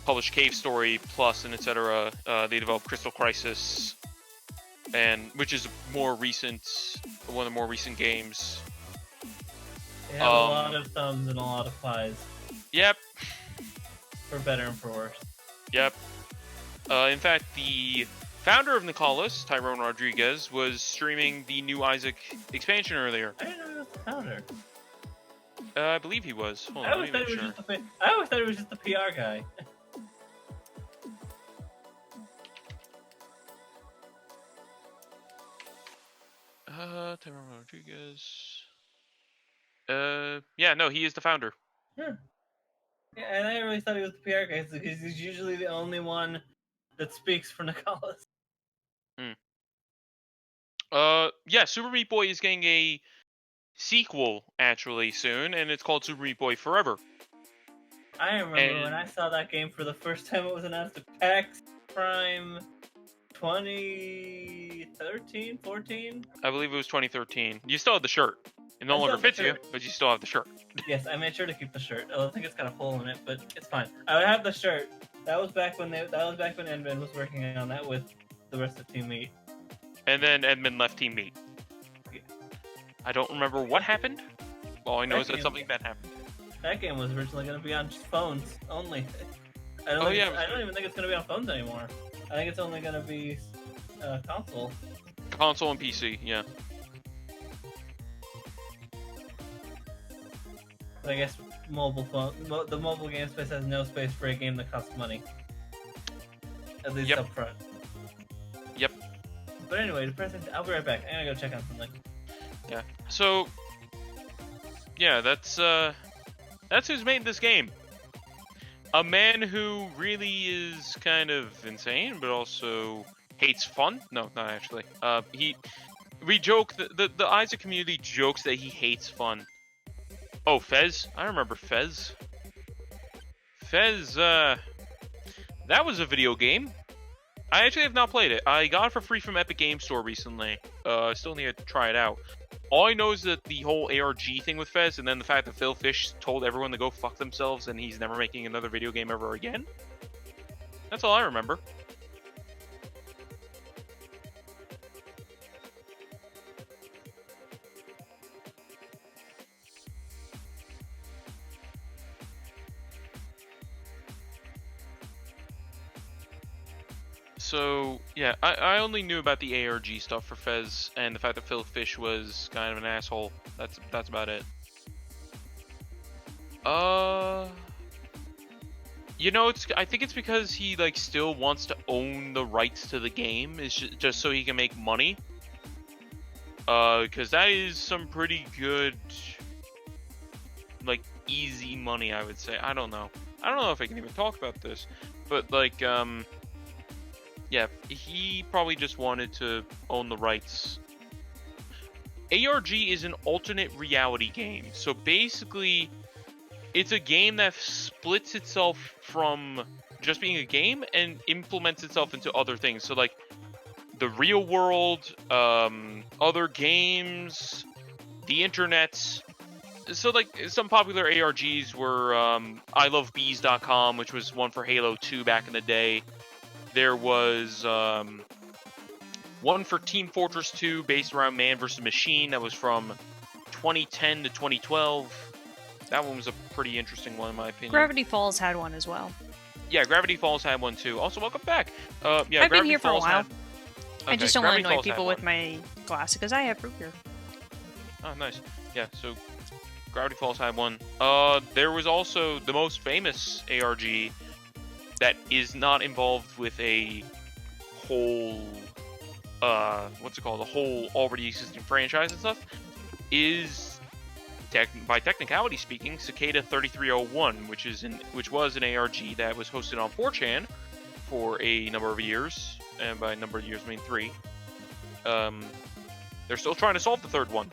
published Cave Story Plus and etc. They developed Crystal Crisis, and which is more recent, one of the more recent games. They have a lot of thumbs and a lot of pies. Yep. For better and for worse. Yep. In fact, the founder of Nicholas, Tyrone Rodriguez, was streaming the new Isaac expansion earlier. I didn't know he was the founder. I believe he was. Hold on, I always thought he was just the PR guy. Tyrone Rodriguez. Yeah, no, he is the founder. Yeah, and I really thought he was the PR guy because he's usually the only one that speaks for Nicholas. Yeah, Super Meat Boy is getting a sequel actually soon, and it's called Super Meat Boy Forever. I remember when I saw that game for the first time. It was announced at PAX Prime 2013, 14. I believe it was 2013. You still have the shirt. It no longer fits you, but you still have the shirt. Yes, I made sure to keep the shirt. I don't think it's got a hole in it, but it's fine. I would have the shirt. That was back when Edmund was working on that with the rest of Team Meat. And then Edmund left Team Meat. Yeah. I don't remember what happened. All I know is that something bad happened. That game was originally going to be on phones only. I don't even think it's going to be on phones anymore. I think it's only going to be console. Console and PC, yeah. But I guess mobile phone, the mobile game space has no space for a game that costs money. At least up front. Yep. But anyway, I'll be right back. I'm gonna go check on something. Yeah. So, yeah, that's who's made this game. A man who really is kind of insane, but also hates fun. No, not actually. We joke, the Isaac community jokes that he hates fun. Oh, Fez. I remember Fez. Fez, that was a video game. I actually have not played it. I got it for free from Epic Game Store recently. I still need to try it out. All I know is that the whole ARG thing with Fez, and then the fact that Phil Fish told everyone to go fuck themselves and he's never making another video game ever again. That's all I remember. So, yeah, I only knew about the ARG stuff for Fez, and the fact that Phil Fish was kind of an asshole. That's about it. You know, I think it's because he, like, still wants to own the rights to the game, is just so he can make money. Because that is some pretty good, like, easy money, I would say. I don't know if I can even talk about this, but, like, yeah, he probably just wanted to own the rights. ARG is an alternate reality game. So basically, it's a game that splits itself from just being a game and implements itself into other things. So like the real world, other games, the internet. So like some popular ARGs were ilovebees.com, which was one for Halo 2 back in the day. There was one for Team Fortress 2 based around Man vs. Machine that was from 2010 to 2012. That one was a pretty interesting one in my opinion. Gravity Falls had one as well. Yeah, Gravity Falls had one too. Also, welcome back. Yeah, I've been here for a while. I just don't want to annoy Falls people with my glasses because I have root beer. Oh, nice. Yeah, so Gravity Falls had one. There was also the most famous ARG that is not involved with a whole, what's it called? A whole already existing franchise and stuff, is by technicality speaking, Cicada 3301, which was an ARG that was hosted on 4chan for a number of years, and by a number of years I mean 3. They're still trying to solve the third one.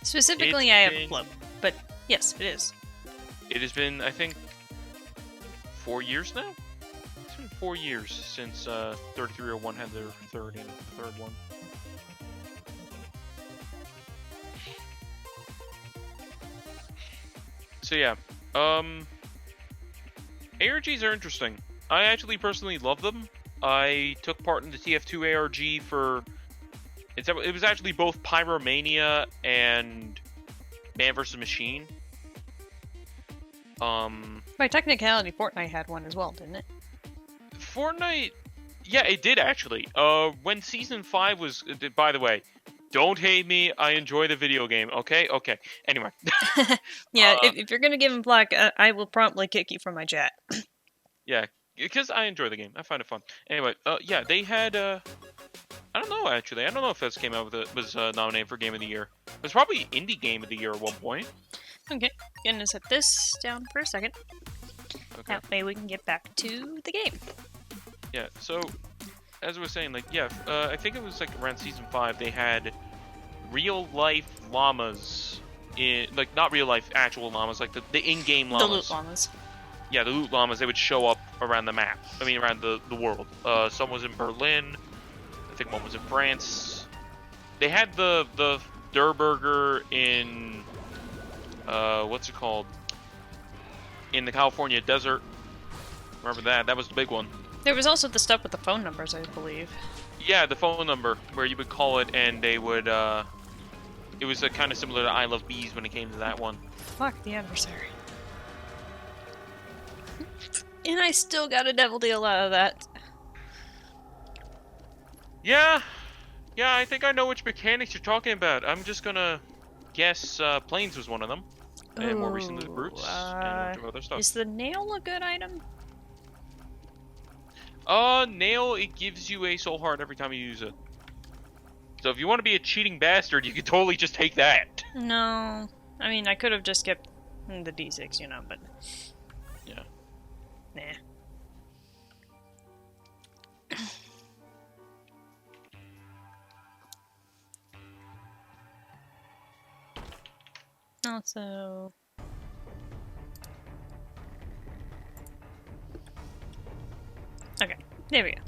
Specifically, I have a float, but yes, it is. It has been, I think, 4 years now? It's been 4 years since 3301 had their third one. So yeah, ARGs are interesting. I actually personally love them. I took part in the TF2 ARG for... It was actually both Pyromania and Man vs. Machine. By technicality, Fortnite had one as well, didn't it? Fortnite... Yeah, it did actually. When Season 5 was... By the way, don't hate me, I enjoy the video game, okay? Okay, anyway. Yeah, if you're gonna give him flack, I will promptly kick you from my chat. Yeah, because I enjoy the game. I find it fun. Anyway, yeah, they had, I don't know, actually. I don't know if this came out with was nominated for Game of the Year. It was probably Indie Game of the Year at one point. Okay, gonna set this down for a second. Okay. That way we can get back to the game. Yeah, so, as I was saying, like, yeah, I think it was, like, around Season 5, they had real-life llamas in, like, not real-life actual llamas, like, the in-game llamas. The loot llamas. Yeah, the loot llamas, they would show up around the map. I mean, around the world. Some was in Berlin. I think one was in France. They had the Der Burger in, what's it called? In the California desert. Remember that? That was the big one. There was also the stuff with the phone numbers, I believe. Yeah, the phone number, where you would call it and they would, it was kind of similar to I Love Bees when it came to that one. Fuck the adversary. And I still got a devil deal out of that. Yeah, I think I know which mechanics you're talking about. I'm just gonna guess Planes was one of them. And more recently the Brutes, and a bunch of other stuff. Is the nail a good item? Nail, it gives you a soul heart every time you use it. So if you want to be a cheating bastard, you could totally just take that. No. I mean, I could have just kept the D6, you know, but... Yeah. Nah. Also... Okay, there we go.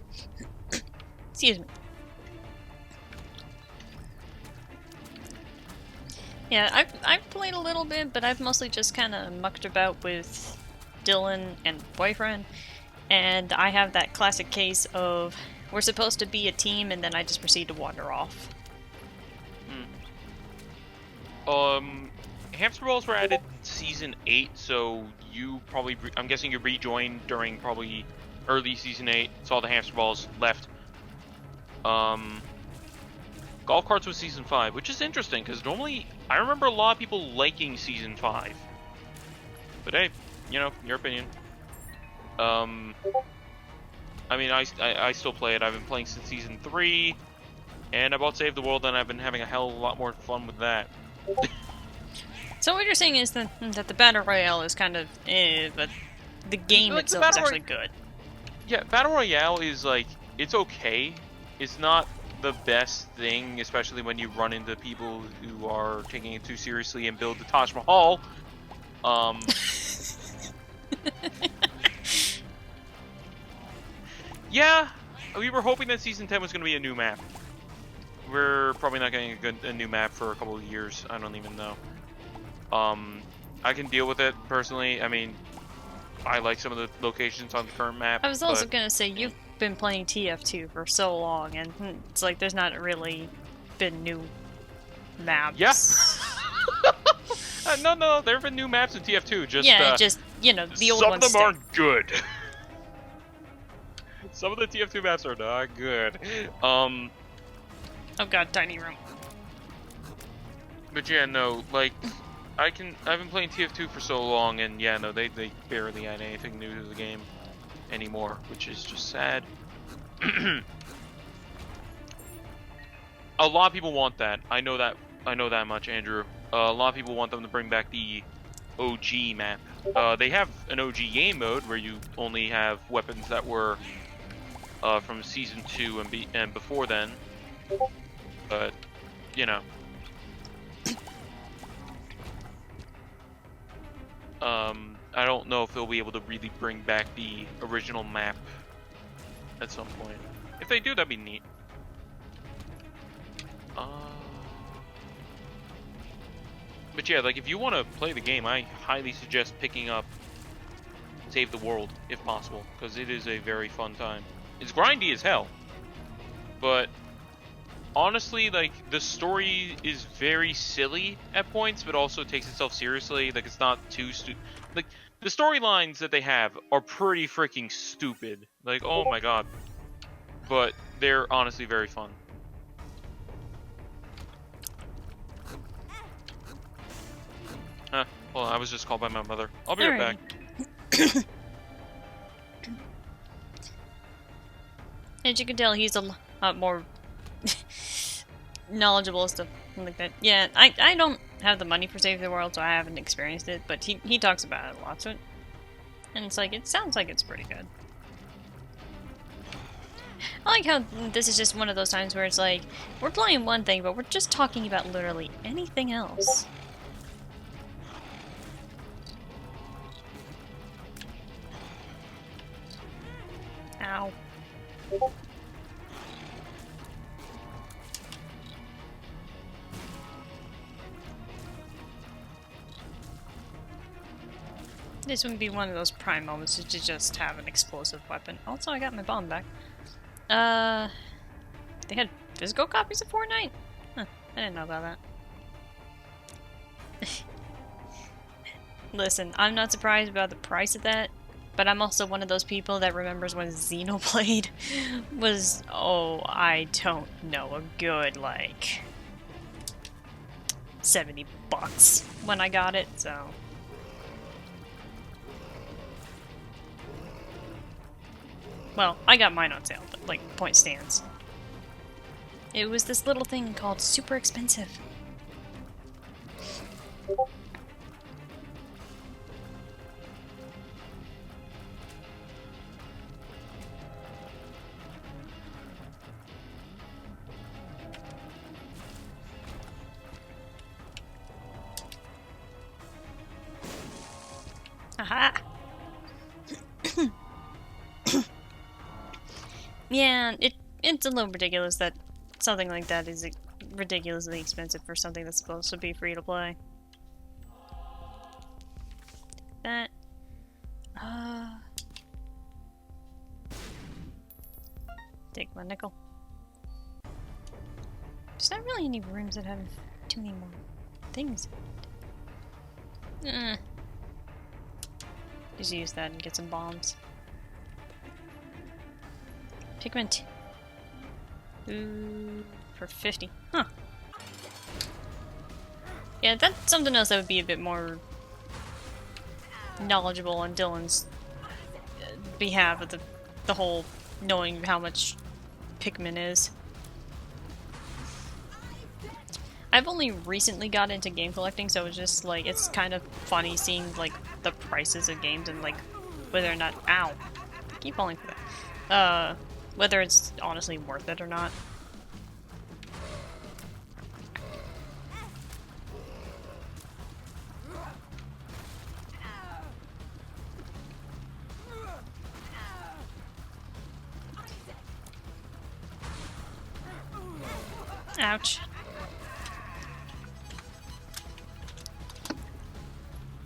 Excuse me. Yeah, I've played a little bit, but I've mostly just kind of mucked about with Dylan and Boyfriend, and I have that classic case of we're supposed to be a team, and then I just proceed to wander off. Hamster balls were added Season 8, so you probably, I'm guessing you rejoined during probably early Season 8, saw the hamster balls, left. Golf carts was Season 5, which is interesting, because normally, I remember a lot of people liking Season 5. But hey, you know, your opinion. I mean, I still play it. I've been playing since Season 3, and I bought Save the World, and I've been having a hell of a lot more fun with that. So what you're saying is that the Battle Royale is kind of but the game itself is actually good. Yeah, Battle Royale is, like, it's okay. It's not the best thing, especially when you run into people who are taking it too seriously and build the Taj Mahal. Yeah, we were hoping that Season 10 was going to be a new map. We're probably not getting a new map for a couple of years. I don't even know. I can deal with it, personally. I mean, I like some of the locations on the current map. I was also going to say, you've been playing TF2 for so long, and it's like there's not really been new maps. Yeah. No, there have been new maps in TF2. Just just, you know, the old ones. Some of them aren't good. Some of the TF2 maps are not good. Oh god, tiny room. But yeah, no, like, I've been playing TF2 for so long, and yeah, no, they barely add anything new to the game anymore, which is just sad. A lot of people want that. I know that I know that much, Andrew. A lot of people want them to bring back the OG map. They have an OG game mode where you only have weapons that were from season 2 and before then. But you know, I don't know if they'll be able to really bring back the original map at some point. If they do, that'd be neat. But yeah, like if you want to play the game, I highly suggest picking up Save the World if possible, because it is a very fun time. It's grindy as hell, but honestly, like the story is very silly at points, but also takes itself seriously. Like it's not too like the storylines that they have are pretty freaking stupid. Like oh my god, but they're honestly very fun. Huh. Well, I was just called by my mother. I'll be right back. As you can tell, he's a lot more knowledgeable and stuff like that. Yeah, I don't have the money for Save the World, so I haven't experienced it, but he talks about it a lot, so and it's like, it sounds like it's pretty good. I like how this is just one of those times where it's like, we're playing one thing, but we're just talking about literally anything else. Ow. This would be one of those prime moments to just have an explosive weapon. Also, I got my bomb back. They had physical copies of Fortnite? Huh, I didn't know about that. Listen, I'm not surprised about the price of that, but I'm also one of those people that remembers when Xenoblade was, oh, I don't know, a good, like, 70 bucks when I got it, so... Well, I got mine on sale, but, like, point stands. It was this little thing called super expensive. Aha! Yeah, it's a little ridiculous that something like that is ridiculously expensive for something that's supposed to be free to play. That, take my nickel. There's not really any rooms that have too many more things. Just use that and get some bombs. Pigment. Ooh, for 50. Huh. Yeah, that's something else that would be a bit more knowledgeable on Dylan's behalf of the whole knowing how much pigment is. I've only recently got into game collecting, so it's just like, it's kind of funny seeing like the prices of games and like whether or not, ow, I keep falling for that. Whether it's honestly worth it or not. Ouch.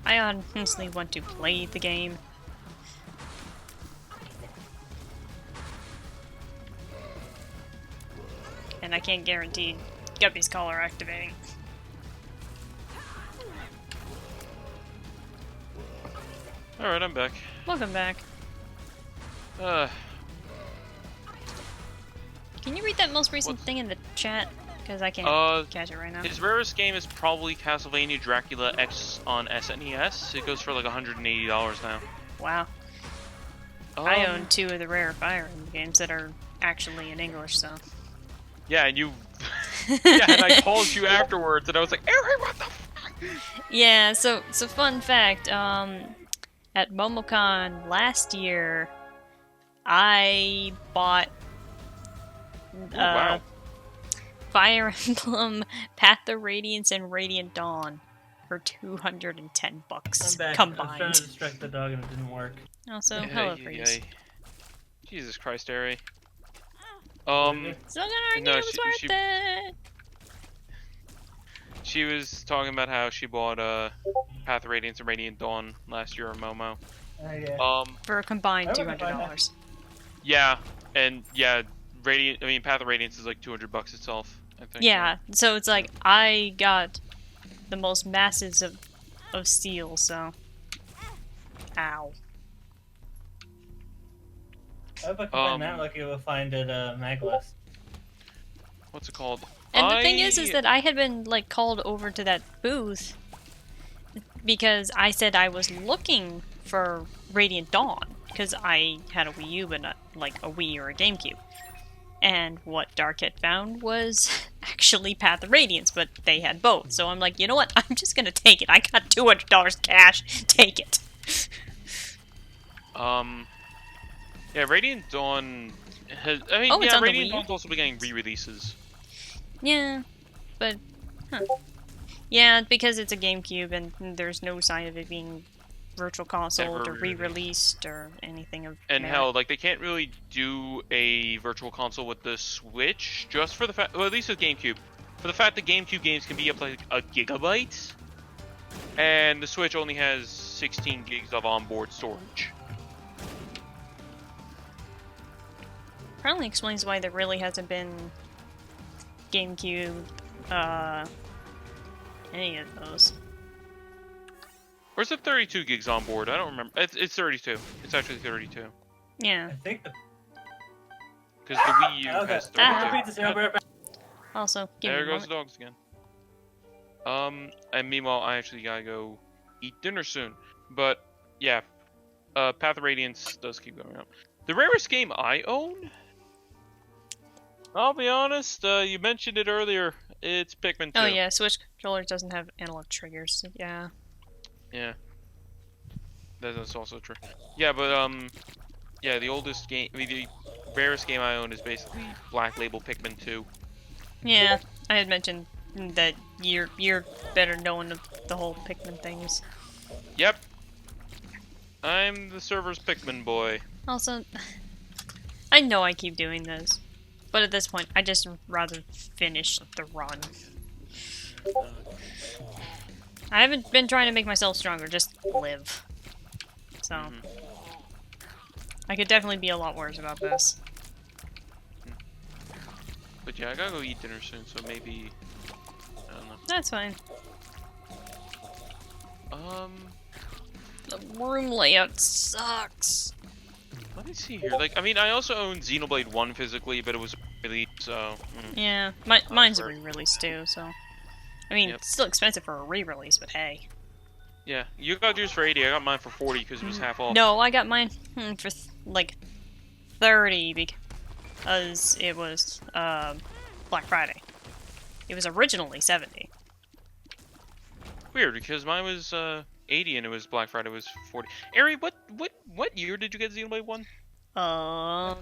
I honestly want to play the game. And I can't guarantee Guppy's collar activating. Alright, I'm back. Welcome back. Can you read that most recent thing in the chat? Because I can't catch it right now. His rarest game is probably Castlevania Dracula X on SNES. It goes for like $180 now. Wow. I own 2 of the rare Fire Emblem games that are actually in English, so... Yeah, and you Yeah, and I called you afterwards, and I was like, Eric, what the fuck? Yeah, so fun fact, at MomoCon last year, I bought Ooh, wow. Fire Emblem, Path of Radiance, and Radiant Dawn for $210 I'm back. I was trying combined. to distract the dog and it didn't work. Also, Ay, hello, ay, Freeze. ay. Jesus Christ, Ari. What is it? Still gonna argue No, it was worth it. She was talking about how she bought Path of Radiance and Radiant Dawn last year in Momo. Yeah. For a combined I wouldn't mind $200. Yeah, and yeah, Path of Radiance is like $200 itself, I think. Yeah, so it's like I got the most masses of steel, so ow. I hope I can find that like you will find it Magless. What's it called? And the thing is that I had been like called over to that booth because I said I was looking for Radiant Dawn because I had a Wii U but not like a Wii or a GameCube. And what Dark had found was actually Path of Radiance, but they had both. So I'm like, you know what? I'm just gonna take it. I got $200 cash. Take it. Yeah, Radiant Dawn has. I mean, Oh, it's yeah, on the Radiant Wii U? Dawn's also been getting re-releases. Yeah, but yeah, because it's a GameCube and there's no sign of it being Virtual Console Ever or re-released or anything of And merit. hell, like they can't really do a Virtual Console with the Switch just for the fact, well, at least with GameCube, for the fact that GameCube games can be up to like a gigabyte, and the Switch only has 16 gigs of onboard storage. Probably explains why there really hasn't been GameCube, any of those. Or is it 32 gigs on board? I don't remember. It's 32. It's actually 32. Yeah. I think the Because the Wii U okay. has 32. I'll be right back. Also, give There me a goes the moment. dogs again. And meanwhile, I actually gotta go eat dinner soon. But, yeah. Path of Radiance does keep going up. The rarest game I own? I'll be honest, you mentioned it earlier. It's Pikmin 2. Oh yeah, Switch controller doesn't have analog triggers. Yeah. Yeah. That's also true. Yeah, but, yeah, the oldest game, I mean, the rarest game I own is basically Black Label Pikmin 2. Yeah, I had mentioned that you're better knowing the whole Pikmin things. Yep. I'm the server's Pikmin boy. Also, I know I keep doing this, but at this point, I just rather finish the run. I haven't been trying to make myself stronger, just live. So, I could definitely be a lot worse about this. But yeah, I gotta go eat dinner soon, so maybe... I don't know. That's fine. The room layout sucks. Let me see here. Like, I mean, I also own Xenoblade 1 physically, but it was released, so... Yeah, mine's a re-release too, so... I mean, Yep. it's still expensive for a re-release, but hey. Yeah, you got yours for 80, I got mine for 40 because it was half off. No, I got mine for like 30 because it was Black Friday. It was originally 70. Weird, because mine was 80 and it was Black Friday was 40. Ari, what year did you get Xenoblade 1? I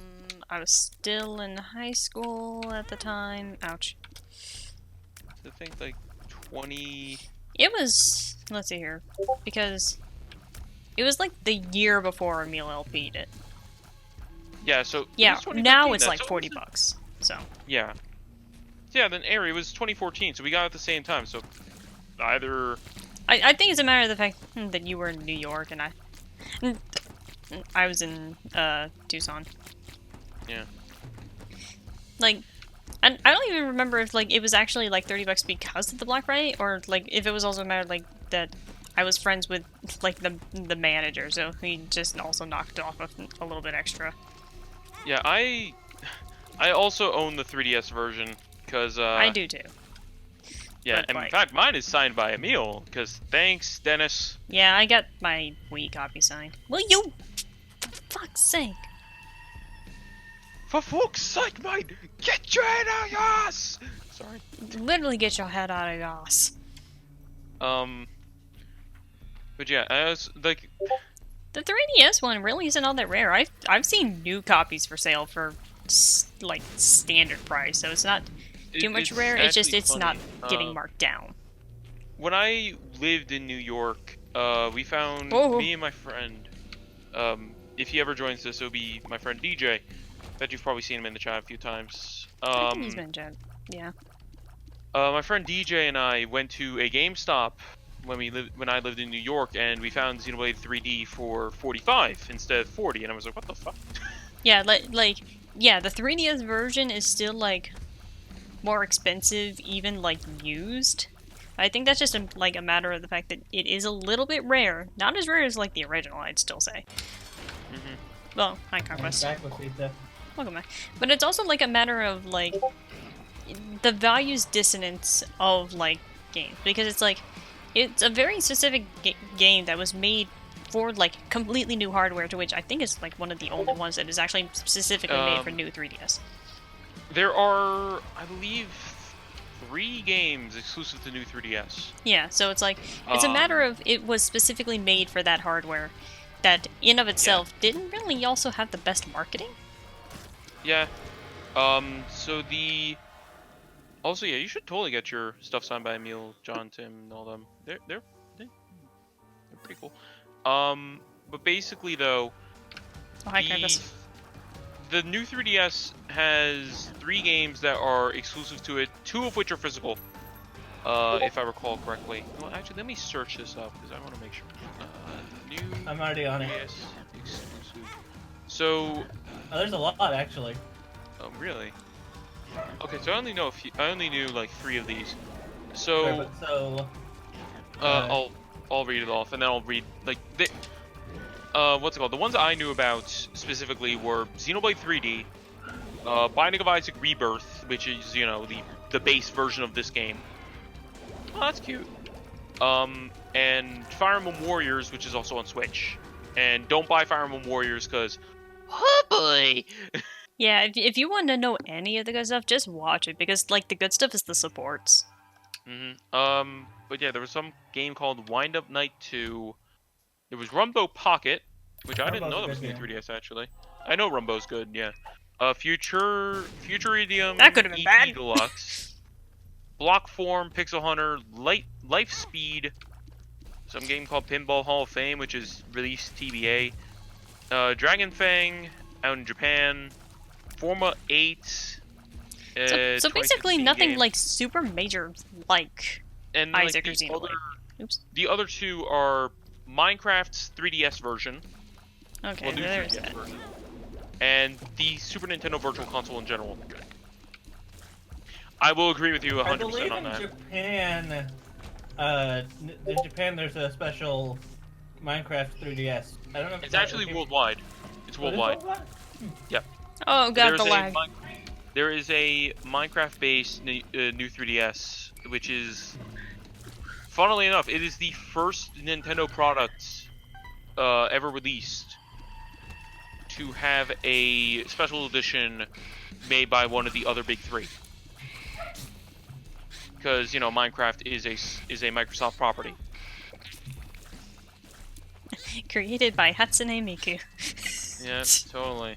was still in high school at the time. Ouch. I think like 20... It was, let's see here, because it was like the year before Emil LP'd it. Yeah, so... it Yeah, was 2013 now it's then, like so it 40 wasn't- bucks, so. Yeah. Yeah, then Ari, it was 2014, so we got it at the same time, so... Either... I think it's a matter of the fact that you were in New York and I was in Tucson. Yeah. Like, and I don't even remember if like it was actually like 30 bucks because of the Black Friday, or like if it was also a matter like that I was friends with like the manager, so he just also knocked off a little bit extra. Yeah, I also own the 3DS version, because, I do too. Yeah, but, and like- in fact, mine is signed by Emil, because thanks, Dennis. Yeah, I got my Wii copy signed. Will you, for fuck's sake? For fuck's sake, mate! Get your head out of your ass! Sorry. literally get your head out of gas. But yeah, I was like, The 3DS one really isn't all that rare. I've seen new copies for sale for like standard price, so it's not too much it's rare. It's just actually it's not funny. getting marked down. When I lived in New York, we found Oh. me and my friend. If he ever joins this, it'll be my friend DJ. Bet you've probably seen him in the chat a few times. I think he's been yeah. My friend DJ and I went to a GameStop when I lived in New York, and we found Xenoblade 3D for 45 instead of 40, and I was like, what the fuck? Yeah, like yeah, the 3DS version is still like more expensive, even like used. I think that's just a matter of the fact that it is a little bit rare. Not as rare as like the original, I'd still say. Well, hi Conquest. Back with Lisa. Welcome back. But it's also like a matter of like the values dissonance of like games, because it's like it's a very specific game that was made for like completely new hardware, to which I think is like one of the only ones that is actually specifically made for new 3DS. There are, I believe, 3 games exclusive to new 3DS. Yeah, so it's like it's a matter of it was specifically made for that hardware that in of itself didn't really also have the best marketing. Yeah. Also, yeah, you should totally get your stuff signed by Emil, John, Tim, and all them. They're pretty cool. But basically though, Oh, hi Conquest. the new 3DS has 3 games that are exclusive to it, 2 of which are physical. If I recall correctly. Well, actually, let me search this up because I want to make sure. New I'm already on it. 3DS exclusive. So, Oh, there's a lot actually. oh really? Okay, so I only know I only knew like 3 of these. So, I'll read it off, and then I'll read like what's it called? The ones I knew about specifically were Xenoblade 3D, Binding of Isaac Rebirth, which is the base version of this game. Oh, that's cute. And Fire Emblem Warriors, which is also on Switch. And don't buy Fire Emblem Warriors because, oh boy. Yeah, if you want to know any of the good stuff, just watch it, because like the good stuff is the supports. But yeah, there was some game called Wind Up Night 2. There was Rumbo Pocket, which I didn't know that was new 3DS actually. I know Rumbo's good, yeah. Futuridium That could have been bad. Deluxe. Block Form, Pixel Hunter, Life Speed, some game called Pinball Hall of Fame, which is released TBA. Dragon Fang, out in Japan. Forma 8. So basically nothing game. like super major like And Isaac or like, Xenoblade. Oops. the other 2 are Minecraft's 3DS version. Okay, Well, new there's 3DS that. version. And the Super Nintendo Virtual Console in general. I will agree with you 100% I believe on in that. Japan, in Japan there's a special Minecraft 3DS. I don't know if It's actually worldwide. It's worldwide. Yep. Oh god, the lag. There is a Minecraft-based new 3DS, which is, funnily enough, it is the first Nintendo product ever released to have a special edition made by one of the other big 3. Because Minecraft is a Microsoft property. Created by Hatsune Miku. Yeah, totally.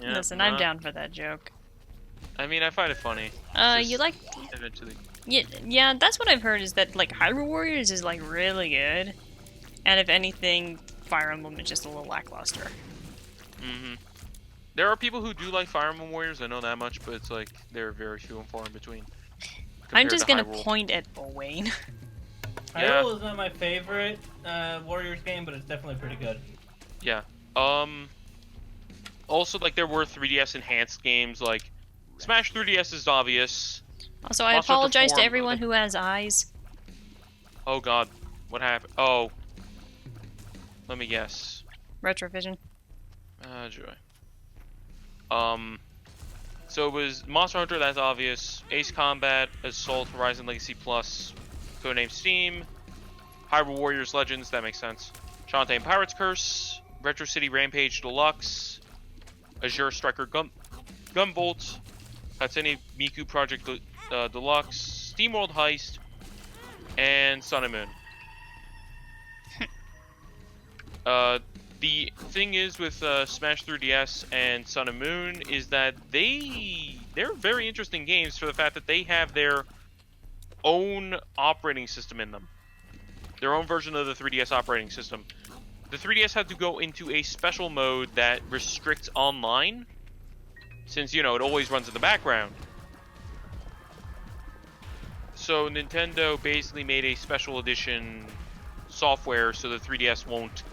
Yeah, Listen, I'm down for that joke. I mean, I find it funny. You like... Eventually. Yeah, that's what I've heard, is that, like, Hyrule Warriors is, like, really good. And if anything, Fire Emblem is just a little lackluster. There are people who do like Fire Emblem Warriors, I know that much, but it's like, they're very few and far in between. I'm just gonna Hyrule. point at Owain. Yeah. Hyrule is not my favorite Warriors game, but it's definitely pretty good. Yeah. Also, like, there were 3DS enhanced games, like, Smash 3DS is obvious. Also, I Monster apologize to Perform- everyone who has eyes. Oh god, what happened? Oh. Let me guess. Retrovision. Ah, joy. So it was Monster Hunter, that's obvious. Ace Combat, Assault, Horizon Legacy Plus, Codename Steam, Hyrule Warriors Legends, that makes sense. Shantae and Pirate's Curse, Retro City Rampage Deluxe, Azure Striker Gunvolt, Hatsune Miku Project Deluxe, SteamWorld Heist, and Sun and Moon. The thing is with Smash 3DS and Sun and Moon is that they're very interesting games for the fact that they have their own operating system in them. Their own version of the 3DS operating system. The 3DS had to go into a special mode that restricts online, since, you know, it always runs in the background. So Nintendo basically made a special edition software so the 3DS won't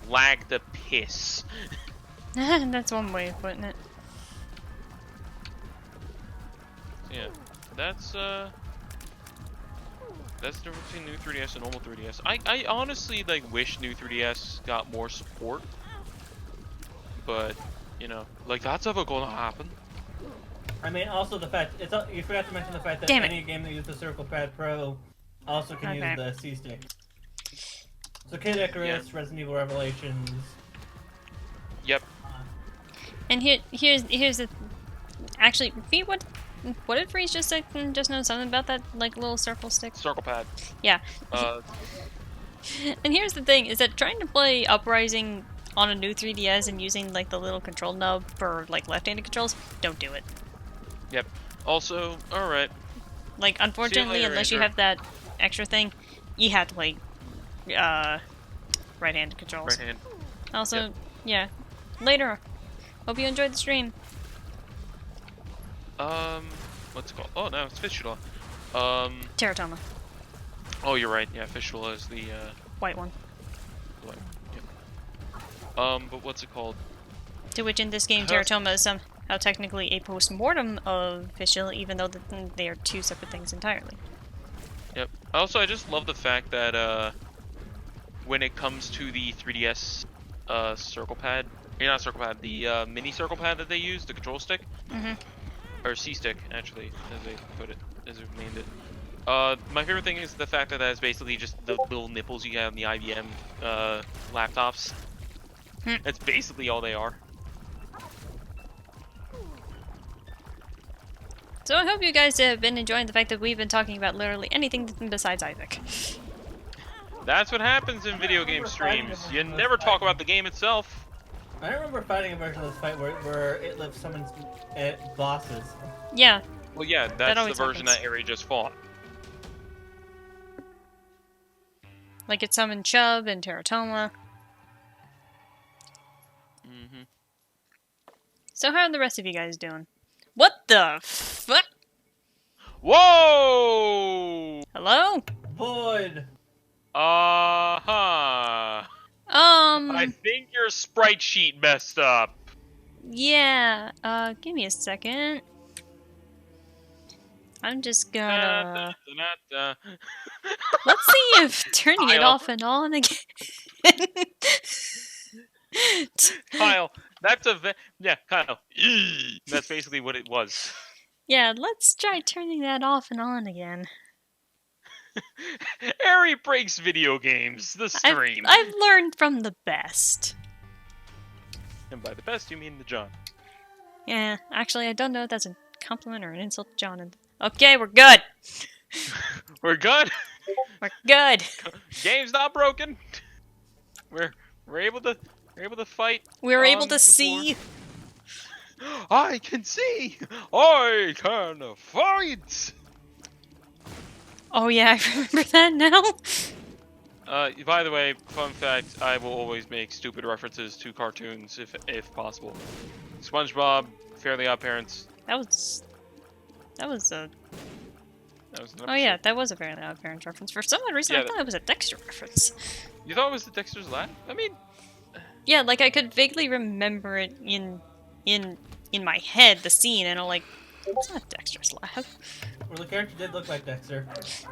lag the piss. That's one way of putting it. Yeah, that's the difference between new 3DS and normal 3DS. I honestly like wish new 3DS got more support, but you know, like that's ever gonna happen. I mean, also the fact you forgot to mention the fact that any game that uses the Circle Pad Pro also can use the C stick. So Kid Icarus, Resident Evil Revelations. Yep. And here's the actually, what did Freeze just say? Just know something about that like little circle stick. Circle pad. Yeah. And here's the thing: is that trying to play Uprising on a new 3DS and using like the little control nub for like left-handed controls, don't do it. Yep. Also, all right. Like, unfortunately, later, unless you Andrew. have that extra thing, you have to play right-handed controls. Right hand. Also, yeah. Later. Hope you enjoyed the stream. What's it called? Oh no, it's Fistula. Teratoma. Oh, you're right. Yeah, Fistula is the White one. Yep. But what's it called? To which in this game, Teratoma is somehow technically a post-mortem of Fistula, even though they are two separate things entirely. Yep. Also, I just love the fact that when it comes to the 3DS circle pad, not circle pad, the mini circle pad that they use, the control stick, or C stick actually, as they put it, as they've named it. My favorite thing is the fact that that's basically just the little nipples you get on the IBM laptops. That's basically all they are. So I hope you guys have been enjoying the fact that we've been talking about literally anything besides Isaac. That's what happens in video game streams. You never talk about the game itself. I remember fighting a version of this fight where it left summons bosses. Yeah. Well, yeah, that's the version happens. that Ari just fought. Like it summoned Chubb and Teratoma. So how are the rest of you guys doing? What the fuck? Whoa! Hello? Void! I think your sprite sheet messed up. Yeah, give me a second. I'm just gonna... Let's see if turning it off and on again... Kyle, that's Kyle. That's basically what it was. Yeah, let's try turning that off and on again. Ari breaks video games, the stream. I've learned from the best. And by the best, you mean the John. Yeah, actually, I don't know if that's a compliment or an insult to John. Okay, we're good. We're good. We're good. Game's not broken. We're able to fight. We're able to see. I can see. I can fight. Oh yeah, I remember that now. By the way, fun fact: I will always make stupid references to cartoons if possible. SpongeBob, Fairly Odd Parents. That was a. That was Oh yeah, that was a Fairly Odd Parents reference. For some odd reason, I thought it was a Dexter reference. You thought it was the Dexter's Lab? I mean, yeah, like I could vaguely remember it in my head, the scene, and I'm like, it's not Dexter's Lab. Well, the character did look like Dexter.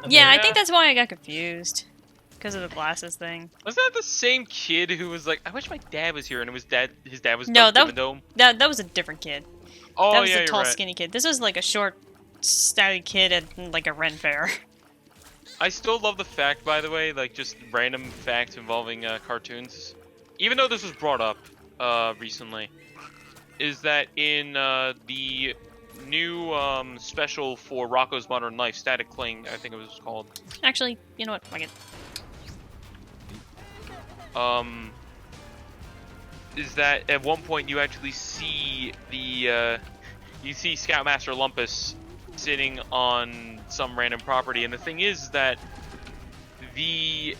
Yeah, I think that's why I got confused. Because of the glasses thing. Was that the same kid who was like, I wish my dad was here, and his dad was no, Doug Dimmadome? that was a different kid. Oh, that was yeah, a tall, you're right. skinny kid. This was like a short, stouty kid at like a Ren fair. I still love the fact, by the way, like just random facts involving cartoons. Even though this was brought up recently, is that in the new special for Rocco's Modern Life, Static Cling, I think it was called. Actually, you know what? Fuck it. Is that at one point you actually see the you see Scoutmaster Lumpus sitting on some random property, and the thing is that the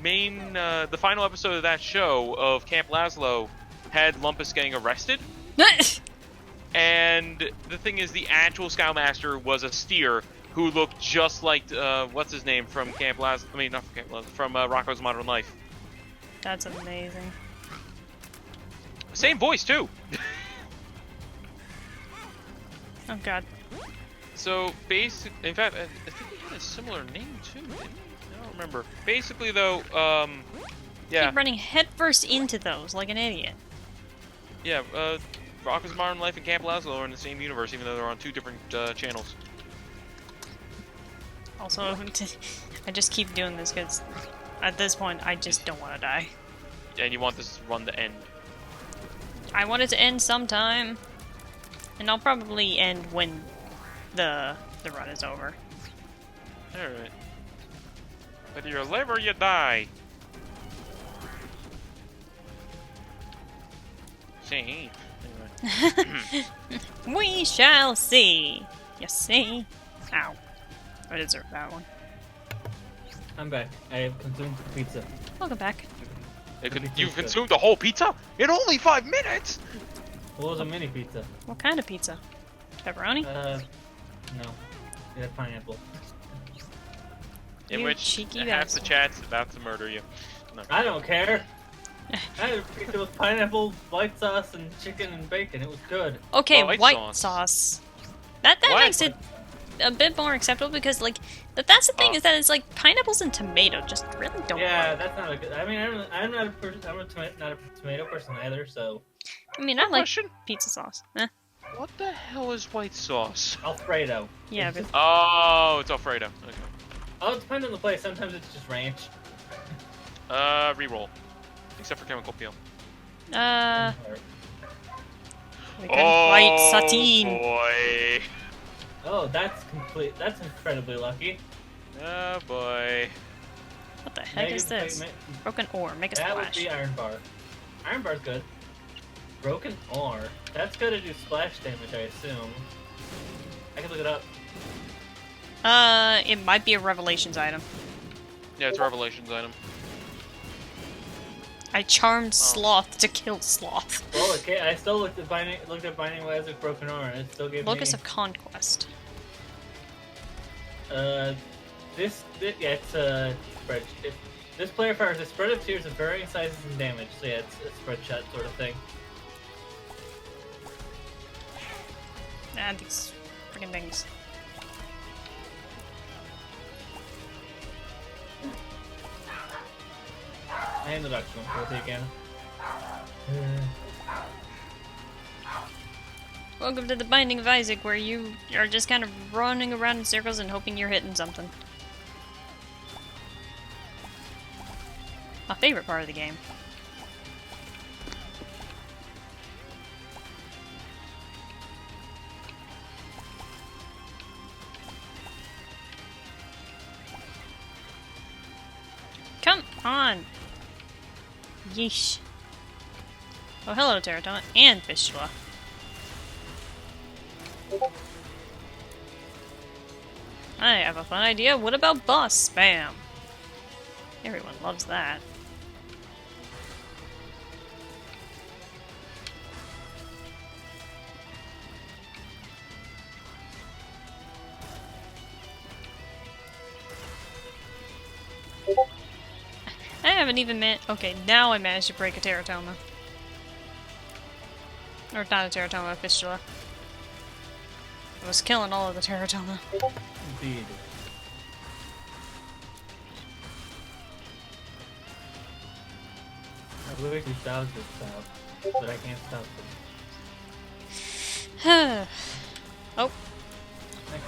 the final episode of that show of Camp Lazlo had Lumpus getting arrested. And the thing is, the actual Scoutmaster was a steer who looked just like what's his name from Camp Lazlo? I mean, not from Camp Lazlo, from Rocco's Modern Life. That's amazing. Same voice too. Oh god. So in fact, I think he had a similar name too. Didn't he? I don't remember. Basically, though, yeah. Keep running headfirst into those like an idiot. Yeah, Rocco's Modern Life and Camp Lazlo are in the same universe, even though they're on two different channels. Also, I just keep doing this because at this point I just don't want to die. And you want this run to end. I want it to end sometime, and I'll probably end when the run is over. All right. Whether you live or you die. See. Anyway. We shall see. You see? Ow. I deserve that one. I'm back. I have consumed pizza. Welcome back. You've consumed the whole pizza in only 5 minutes. What was a mini pizza? What kind of pizza? Pepperoni? No. It had pineapple. In You which cheeky half the bastard. chat's about to murder you. No. I don't care. I had a pizza with pineapple, white sauce, and chicken and bacon. It was good. Okay, Oh, white white sauce. sauce. That What? makes it a bit more acceptable because, like, that's the thing is that it's like pineapples and tomato just really don't Yeah, work. that's not a good. I mean, I'm not not a tomato person either. So I mean, I like Question? pizza sauce. Eh. What the hell is white sauce? Alfredo. Yeah, It's but just- Oh, it's Alfredo. Okay. oh, it depends on the place. Sometimes it's just ranch. Reroll. Except for chemical peel. we got white satine. Boy. Oh, that's complete. That's incredibly lucky. Oh boy. What the heck is this? Broken ore. Make a That would splash. be iron bar. Iron bar's good. Broken ore. That's gonna do splash damage, I assume. I can look it up. It might be a Revelations item. Yeah, it's a Revelations item. I charmed Sloth to kill Sloth. Well, okay, I still looked at Binding Wise with Broken Ore, and it still gave Locus me... of Conquest. yeah, it's a spread. This player fires a spread of tiers of varying sizes and damage, so yeah, it's a spread shot sort of thing. Ah, these freaking things. And the Dutch one, we'll take again. Welcome to the Binding of Isaac, where you are just kind of running around in circles and hoping you're hitting something. My favorite part of the game. Come on! Yeesh. Oh, hello, Teratoma and Fistula. I have a fun idea. What about boss spam? Everyone loves that. I haven't even okay, now I managed to break a Teratoma. Or not a Teratoma, a Fistula. I was killing all of the Teratoma. Indeed. I wish we stopped this stop, but I can't stop them. Oh,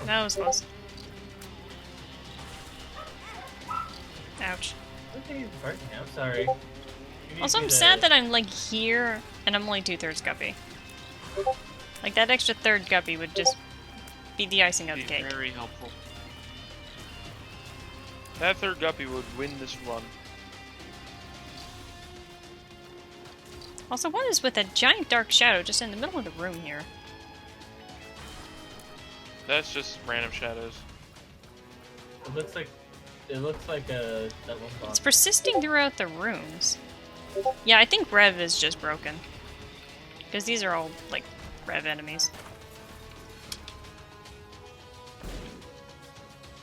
that was close. Ouch. Okay, pardon me, I'm sorry. You need Also, me I'm to- sad that I'm like here and I'm only 2/3 guppy. Like, that extra third guppy would just be the icing on the cake. Very helpful. That third guppy would win this run. Also, what is with a giant dark shadow just in the middle of the room here? That's just random shadows. It looks like a that one box. It's persisting throughout the rooms. Yeah, I think Rev is just broken. Because these are all, like, Rev enemies.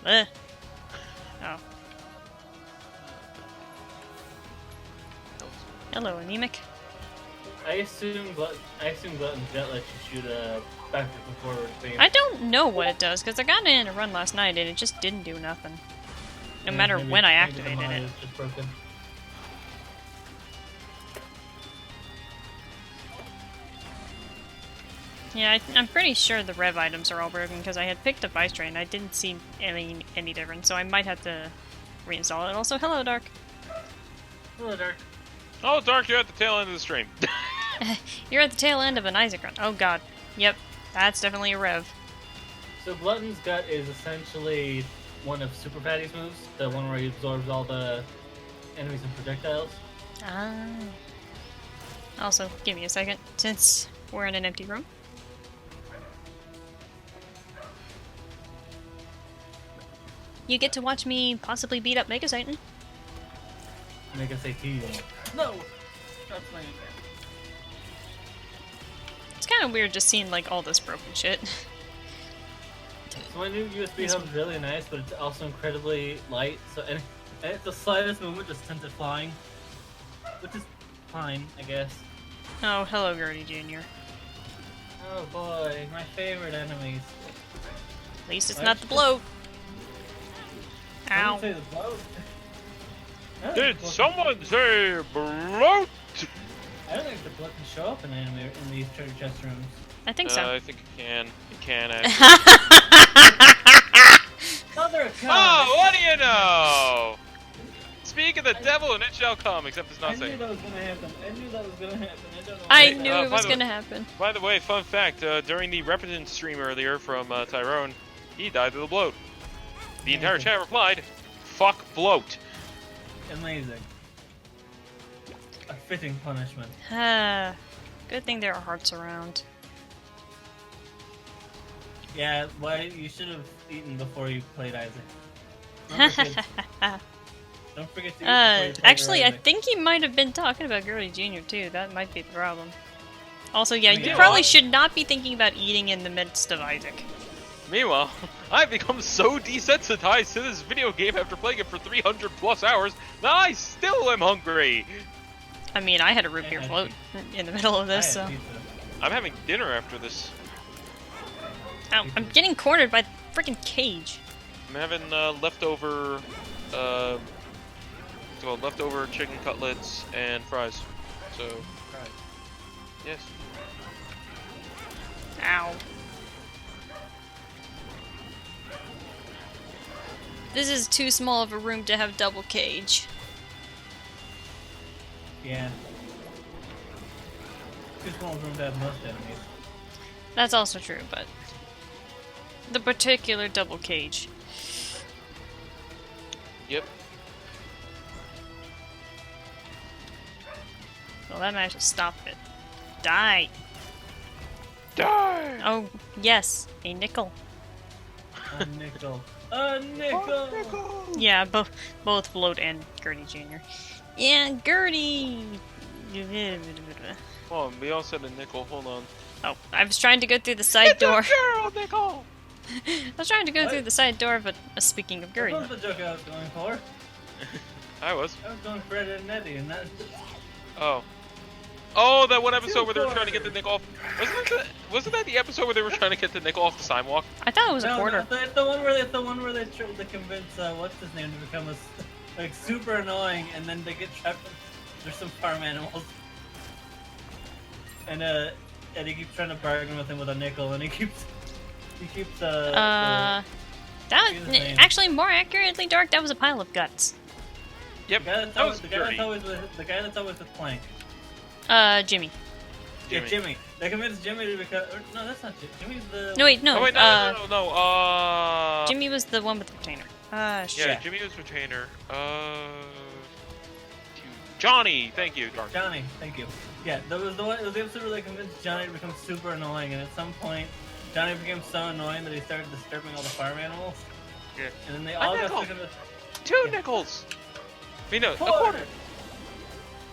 Ugh. Oh. Hello, anemic. I assume Glutton's got let you shoot a backwards and forward beam. I don't know what it does, because I got it in a run last night and it just didn't do nothing. No matter Maybe- when I maybe the activated mod it. is just broken. Yeah, I'm pretty sure the Rev items are all broken, because I had picked up Ice Train and I didn't see any difference, so I might have to reinstall it. Also, hello, Dark. Hello, Dark. Oh, Dark, you're at the tail end of the stream. You're at the tail end of an Isaac run. Oh god. Yep, that's definitely a Rev. So Glutton's Gut is essentially one of Super Fatty's moves, the one where he absorbs all the enemies and projectiles. Ah. Also, give me a second, since we're in an empty room. You get to watch me possibly beat up Mega Satan. Make us say T. No! That's my It's kind of weird just seeing, like, all this broken shit. So my new USB hub is really nice, but it's also incredibly light, so and the slightest movement just sends it flying. Which is fine, I guess. Oh, hello, Gertie Jr. Oh boy, my favorite enemies. At least it's Why not don't the you bloat. I Ow. didn't say the bloat. I don't Did think someone say bloat? I don't think the bloat can show up in these treasure chest rooms. I think so. I think it can. It can, actually. Mother Oh, God! what do you know? Speak of the devil, and it shall come, except it's I not knew saying. that was gonna happen. I knew that was gonna happen. I don't know. I why. knew by it was the way- gonna happen. By the way, fun fact, during the Repetence stream earlier from Tyrone, he died of the bloat. The entire chat replied, fuck bloat. Amazing. A fitting punishment. Ah, good thing there are hearts around. Yeah, why you should have eaten before you played Isaac. Remember, kids, don't forget to eat before you play Actually, I Isaac. think he might have been talking about Gertie Jr. too. That might be the problem. Also, yeah, you Yeah, probably well- should not be thinking about eating in the midst of Isaac. Meanwhile, I've become so desensitized to this video game after playing it for 300 plus hours that I still am hungry. I mean, I had a root beer had float in the middle of I this, had so... pizza. I'm having dinner after this. Ow, I'm getting cornered by the freaking cage. I'm having leftover, leftover chicken cutlets and fries. So, Right. yes. Ow. This is too small of a room to have double cage. Yeah. Too small room to have most enemies. That's also true, but... The particular double cage. Yep. Well, that managed to stop it. Die! Die! Oh, yes, a nickel. A nickel. A nickel! Yeah, both Bloat and Gertie Jr. Yeah, Gertie! Oh, we all said a nickel. Hold on. Oh, I was trying to go through the side door. Girl, nickel! I was trying to go What? through the side door, but speaking of That Gertie... was the joke I was going for. I was. I was going for Ed and Eddie, and that's... Oh. Oh, that one episode where they were trying to get the nickel off. Wasn't that the episode where they were trying to get the nickel off the sidewalk? I thought it was a No, quarter. it's the one where they tried to convince what's his name to become like super annoying, and then they get trapped. There's some farm animals, and Eddie keeps trying to bargain with him with a nickel, and he keeps That His name. actually, more accurately, Dark, that was a pile of guts. Yep, the guy that's that was always, dirty. the guy that's always with Plank. Jimmy. Yeah, Jimmy. They convinced Jimmy to become. Or, no, that's not Jimmy. Jimmy's the. No, wait, no. Oh wait, no. Jimmy was the one with the retainer. Shit. Yeah, Jimmy was retainer. Johnny, thank you, Dark. Johnny, thank you. Yeah, that was the one. It was the episode where they convinced Johnny to become super annoying, and at some point, Johnny became so annoying that he started disturbing all the farm animals. Yeah. And then they A all got nickel. sick of it. 2 nickels. I mean, no, a Quarter. quarter.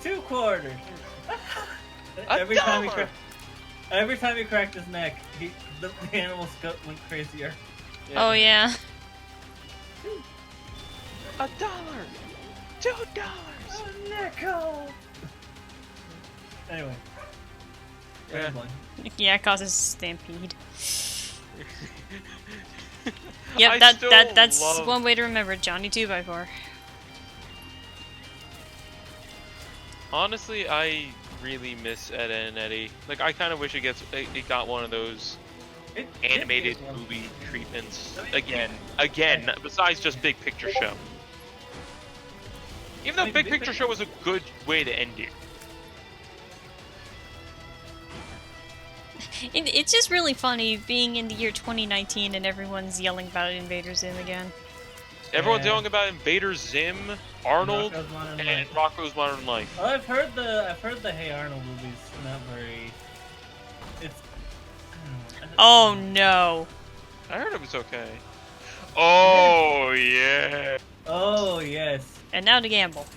2 quarters. A every time dollar. every time he cracked his neck, the animals went crazier. Oh yeah. $1. $2. A nickel. Anyway. Yeah. Rambling. Yeah, it causes stampede. I Yep, that's love- one way to remember it, Johnny 2x4. Honestly, I really miss Ed and Eddie. Like, I kind of wish it got one of those It animated did get one. movie treatments again. Besides just Big Picture Show. Even though I mean, Big Big Picture Show was a good way to end it. It's just really funny being in the year 2019 and everyone's yelling about Invader Zim again. Everyone's Yeah. yelling about Invader Zim, Arnold, Rocko's Modern and Life. Rocko's Modern Life. Oh, I've heard the Hey Arnold movies. Not very. It's. I don't know. Oh no. I heard it was okay. Oh yeah. Oh yes. And now to gamble.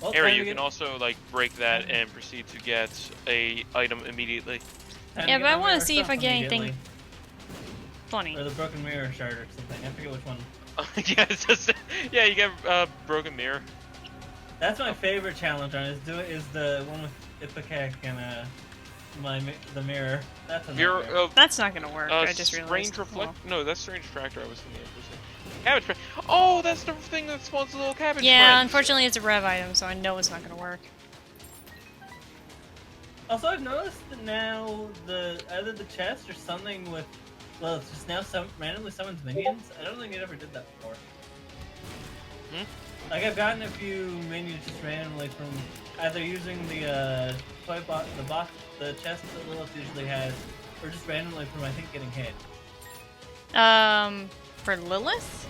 Well, Ari, time you to can get- also like break that and proceed to get a item immediately. time to Yeah, get but I my wanna mirror see if stuff I get anything immediately. Funny. Or the broken mirror shard or something. I forget which one. Yeah, it's just, yeah, you get broken mirror. That's my favorite challenge on it. Is the one with Ipecac and the mirror. That's a Mirror, nightmare. That's not gonna work, I just realized. Strange reflect. No, that's Strange Tractor. I was thinking of. Cabbage Patch. Oh, that's the thing that spawns the little cabbage. Yeah, friends. unfortunately it's a rev item, so I know it's not gonna work. Also, I've noticed that now either the chest or something with, well, it's just now randomly summons minions. I don't think it ever did that before. Hmm? Like I've gotten a few minions just randomly from either using the the chest that Lilith usually has, or just randomly from I think getting hit. For Lilith?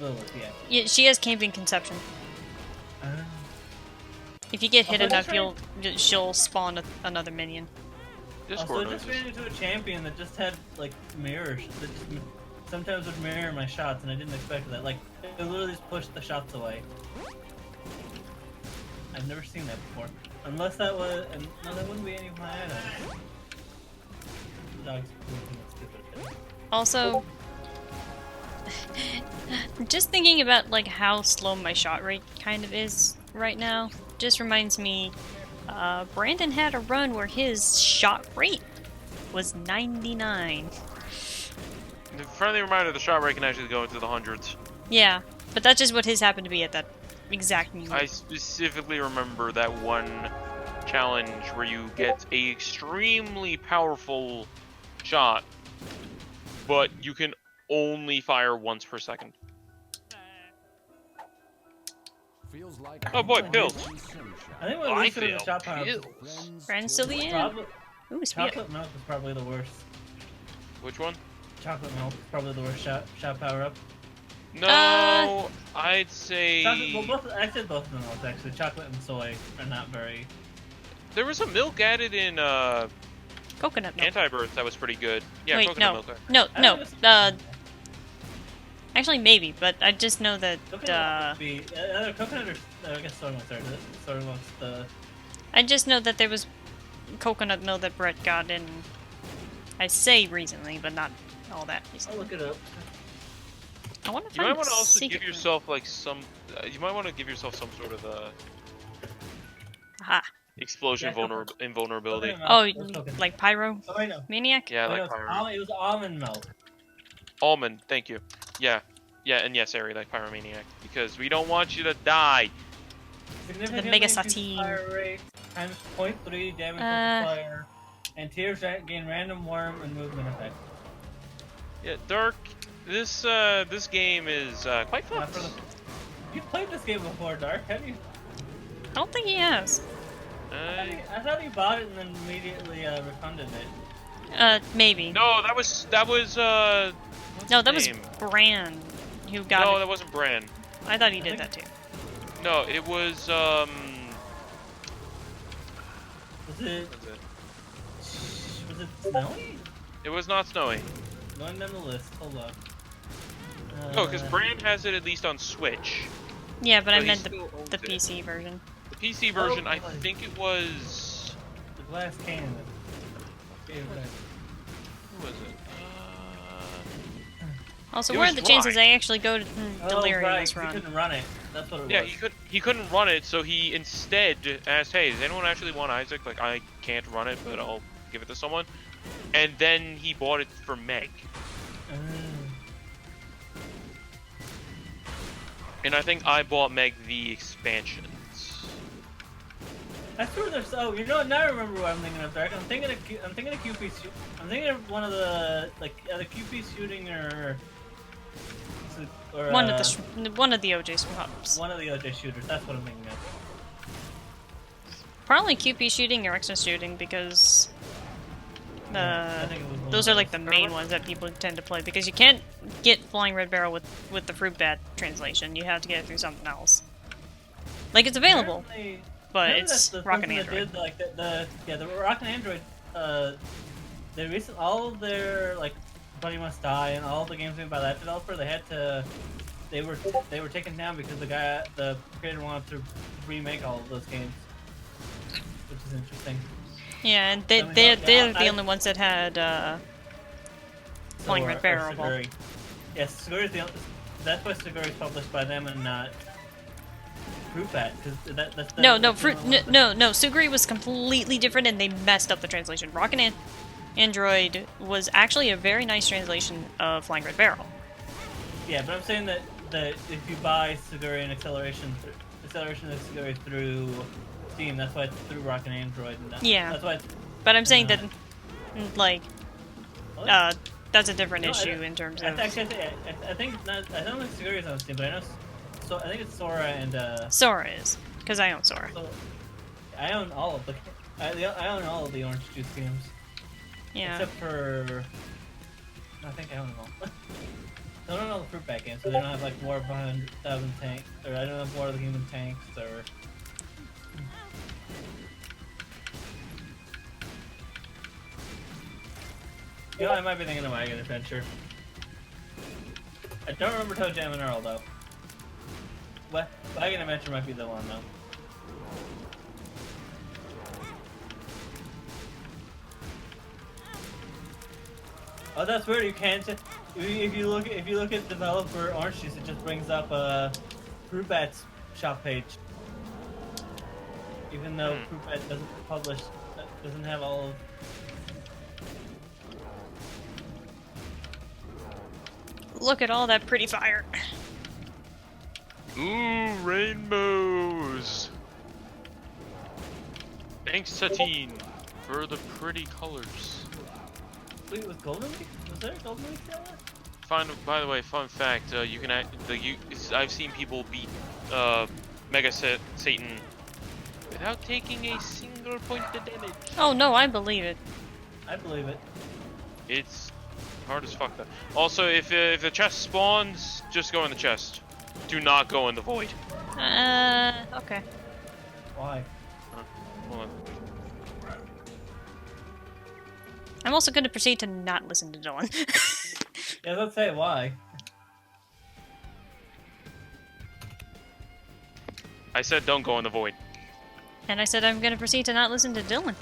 Lilith, yeah. Yeah, she has camping conception. If you get hit Also, enough, that's she'll spawn another minion. Also, Discord I just noises. ran into a champion that just had like mirrors that just sometimes would mirror my shots, and I didn't expect that. Like it literally just pushed the shots away. I've never seen that before, unless that was. And no, that wouldn't be any of my items. The dog's stupid. Also, just thinking about like how slow my shot rate kind of is right now, just reminds me, Brandon had a run where his shot rate was 99. The friendly reminder: the shot rate can actually go into the hundreds. Yeah, but that's just what his happened to be at that exact moment. I specifically remember that one challenge where you get a extremely powerful shot, but you can only fire once per second. Feels like Oh boy, pills. I think Oh, what I least of the feel shot power. pills. Friends till the end. Probably, Ooh, speed. chocolate milk is probably the worst. Which one? Chocolate milk is probably the worst shot power up. No, I'd say I said both of them was actually. Chocolate and soy are not very. there was some milk added in Coconut milk. Anti-Birth that was pretty good. Yeah, Wait, coconut no. milk. No, actually maybe, but I just know that, Coconut would be either coconut or I guess soy milk. Sorry, soy milk's the. I just know that there was coconut milk that Brett got in, I say recently, but not all that I'll recently. look it up. I want to You find might the want to also secret give yourself like some. You might want to give yourself some sort of Aha. explosion Yeah, coconut. invulnerability. Coconut Oh, milk. It was coconut. like Pyro Oh, I know. Maniac? Yeah, Oh, no, like it was almond milk. almond. Thank you. Yeah, and yes, Ari, like Pyromaniac, because we don't want you to die. Significantly Mega increased Satine. fire rate times 0.3 damage multiplier, and tears gain random worm and movement effect. Yeah, Dark. This game is quite fun. You've played this game before, Dark, have you? I don't think he has. I thought he bought it and then immediately refunded it. Maybe. No, that was what's No, that his was name? Bran who got No, it. that wasn't Bran. I thought he did think- that too. No, it was Was it? what was it? Was it Snowy? It was not Snowy. Going down the list. Hold up. No, because Bran has it at least on Switch. Yeah, but So I he meant still owns the it. PC version. The PC version, I boy. think it was. the glass cannon. Okay, right. Who was it? Also, It what are was the chances dry. I actually go to Delirium right, this 'cause he run? couldn't run it. That's what it Yeah, was. he couldn't run it, so he instead asked, "Hey, does anyone actually want Isaac? Like, I can't run it, but I'll give it to someone." And then he bought it for Meg. And I think I bought Meg the expansions. I swear there's. Oh, you know what? Now I remember what I'm thinking of. Derek. I'm thinking of QP. I'm thinking of one of the either QP shooting or One of the OJ swaps. one of the OJ shooters. That's what I'm thinking of. Probably QP shooting or Extra shooting because I think it was one those of are like the those. main ones that people tend to play because you can't get Flying Red Barrel with the Fruit Bat translation. You have to get it through something else. Like it's available, Apparently- but apparently it's that's the rocking person that Android. did, like the rocking Android. All of their like Buddy Must Die and all the games made by that developer, they were taken down because the creator wanted to remake all of those games, which is interesting. Yeah, and Then we they're got- the I- only ones that had Flying Or- Red or Barrel. Suguri. Yes, Suguri's the only. That's why Suguri's published by them and not Fruit Bat, because that's the, No, that's the only one that- no. Suguri was completely different, and they messed up the translation. Rockin' Android was actually a very nice translation of Flying Red Barrel. Yeah, but I'm saying that if you buy Suguri and acceleration of Suguri through Steam, that's why it's through Rockin' Android. And Yeah. That's why. It's, But I'm saying that, like, well, that's a different no, issue in terms of I think I don't think Suguri is on Steam, but I know. So I think it's Sora and. Sora is, because I own Sora. So, I own all of the. I own all of the Orange Juice games. Yeah. Except for. I think I own them all. I don't know the Fruit Bat games, so they don't have like more of 100,000 tanks, or I don't have more of the human tanks, or. You know, I might be thinking of Wagon Adventure. I don't remember Toe Jam and Earl though. Wagon Adventure might be the one though. Oh, that's weird. You can't. If you look at developer Orange Juice, it just brings up Fruit Bat's shop page. Even though Fruit Bat doesn't have all of. Look at all that pretty fire. Ooh, rainbows! Thanks, Satine, for the pretty colors. Wait, was Golden Week? Was there a Golden Week sale? By the way, fun fact: you can I've seen people beat Mega Satan without taking a single point of damage. Oh no, I believe it. I believe it. It's hard as fuck though. Also, if the chest spawns, just go in the chest. Do not go in the void. Okay. Why? Hold on. I'm also going to proceed to not listen to Dylan. Yeah, let's say why. I said don't go in the void. And I said I'm going to proceed to not listen to Dylan.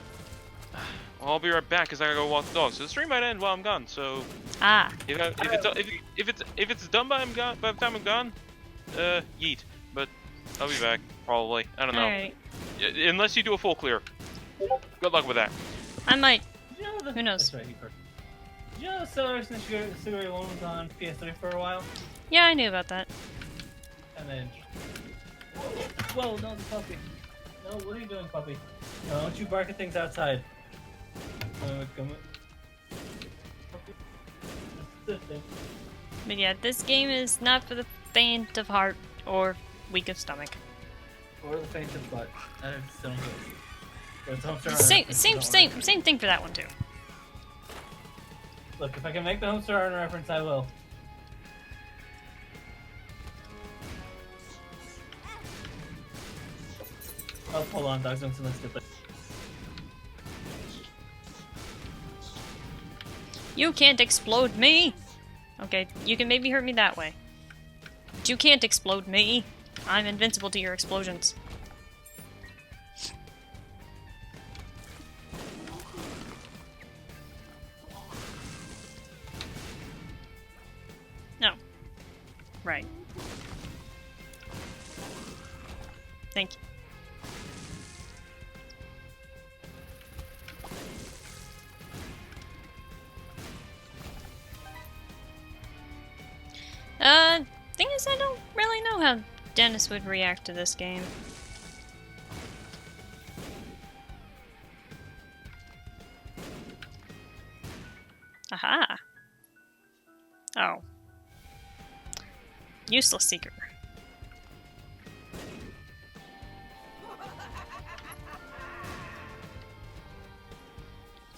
Well, I'll be right back because I gotta go walk the dog. So the stream might end while I'm gone. So Ah. if it's done by the time I'm gone, yeet. But I'll be back probably. I don't know. Alright. Unless you do a full clear. Good luck with that. I might. You know the, Who knows? That's right, you first. Did you know the Celebration of Suguri 1 was on PS3 for a while? Yeah, I knew about that. And then. Whoa, no, the puppy. No, what are you doing, puppy? No, don't you bark at things outside. Come Puppy. Sit there. But yeah, this game is not for the faint of heart or weak of stomach. Or the faint of butt. I don't know. It's Homestar Runner Same, reference, same, don't same, worry. same thing for that one too. Look, if I can make the Homestar Runner reference, I will. Oh, hold on, dog's doing something stupid. You can't explode me! Okay, you can maybe hurt me that way. But you can't explode me! I'm invincible to your explosions. No. Right. Thank you. Thing is, I don't really know how Dennis would react to this game. Aha! Oh. Useless seeker.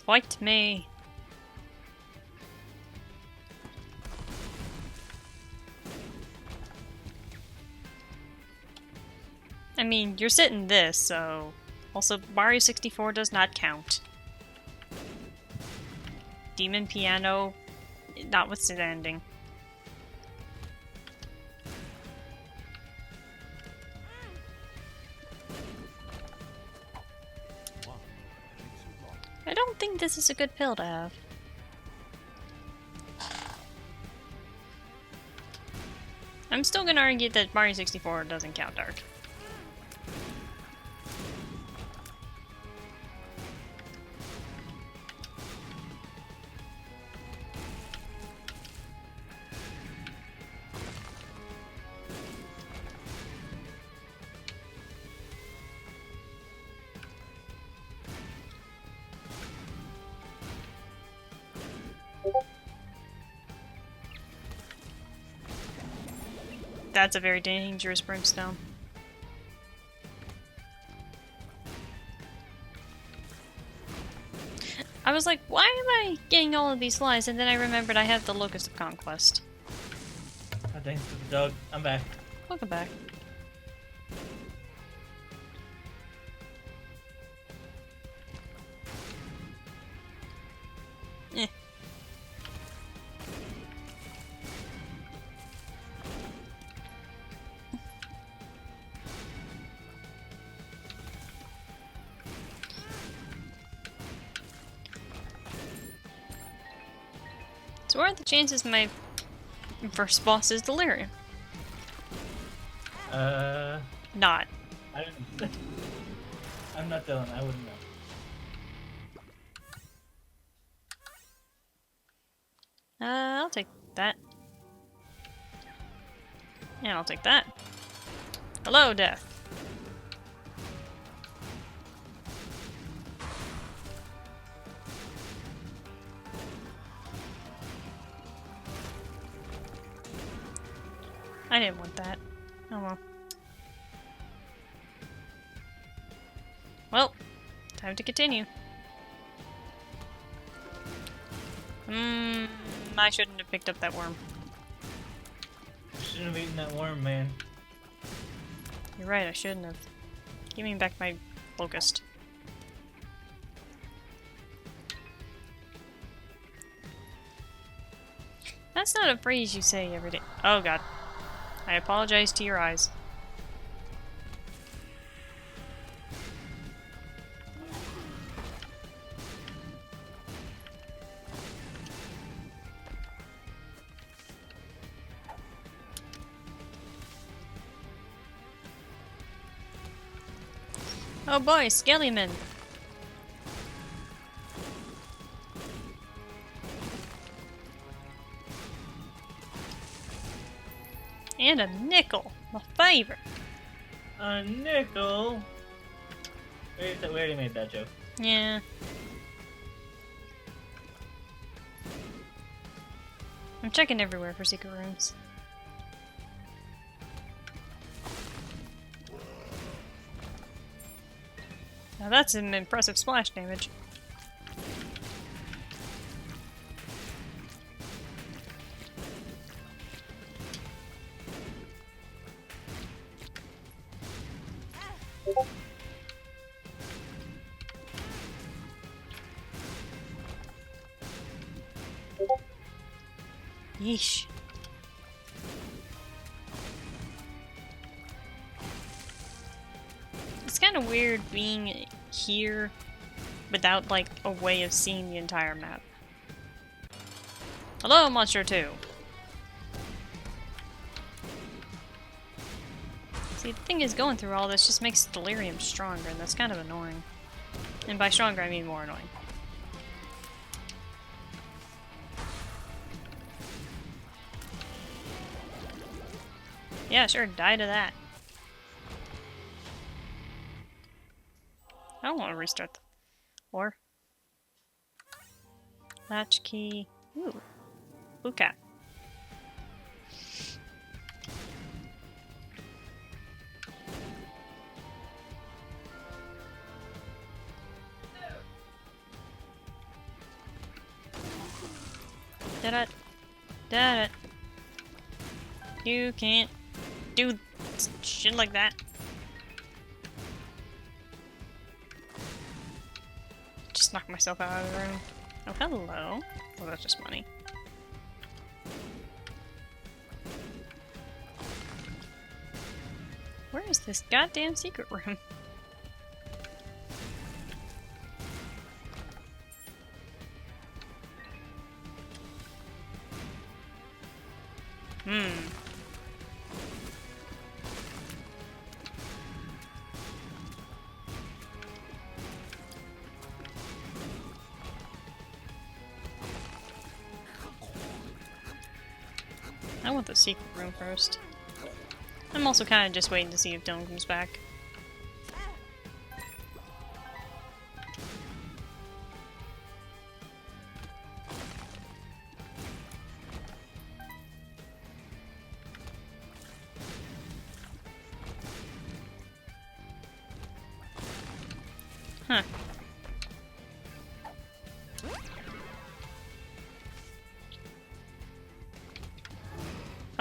Fight me! I mean, you're sitting this, so... Also, Mario 64 does not count. Demon Piano, notwithstanding. I don't think this is a good pill to have. I'm still gonna argue that Mario 64 doesn't count Dark. That's a very dangerous brimstone. I was like, why am I getting all of these lies? And then I remembered I have the Locust of Conquest. God dang, stupid dog. I'm back. Welcome back. Eh. So what are the chances my first boss is Delirium? Not. I don't... I'm not Dylan, I wouldn't know. I'll take that. And I'll take that. Hello, Death. I didn't want that. Oh well. Well, time to continue. I shouldn't have picked up that worm. I shouldn't have eaten that worm, man. You're right, I shouldn't have. Give me back my locust. That's not a phrase you say every day. Oh god. I apologize to your eyes. Oh boy, Skellyman! And a nickel! My favorite! A nickel? We already made that joke. Yeah. I'm checking everywhere for secret rooms. Now that's some impressive splash damage. Yeesh. It's kind of weird being here without, like, a way of seeing the entire map. Hello, Monster 2! See, the thing is, going through all this just makes Delirium stronger, and that's kind of annoying. And by stronger, I mean more annoying. Yeah, sure, die to that. I don't want to restart the... Or... Latch key... Ooh. Blue cat. Did it. Did it. You can't do shit like that. Just knock myself out of the room. Oh, hello. Oh, that's just money. Where is this goddamn secret room? I want the secret room first. I'm also kind of just waiting to see if Dylan comes back. Huh.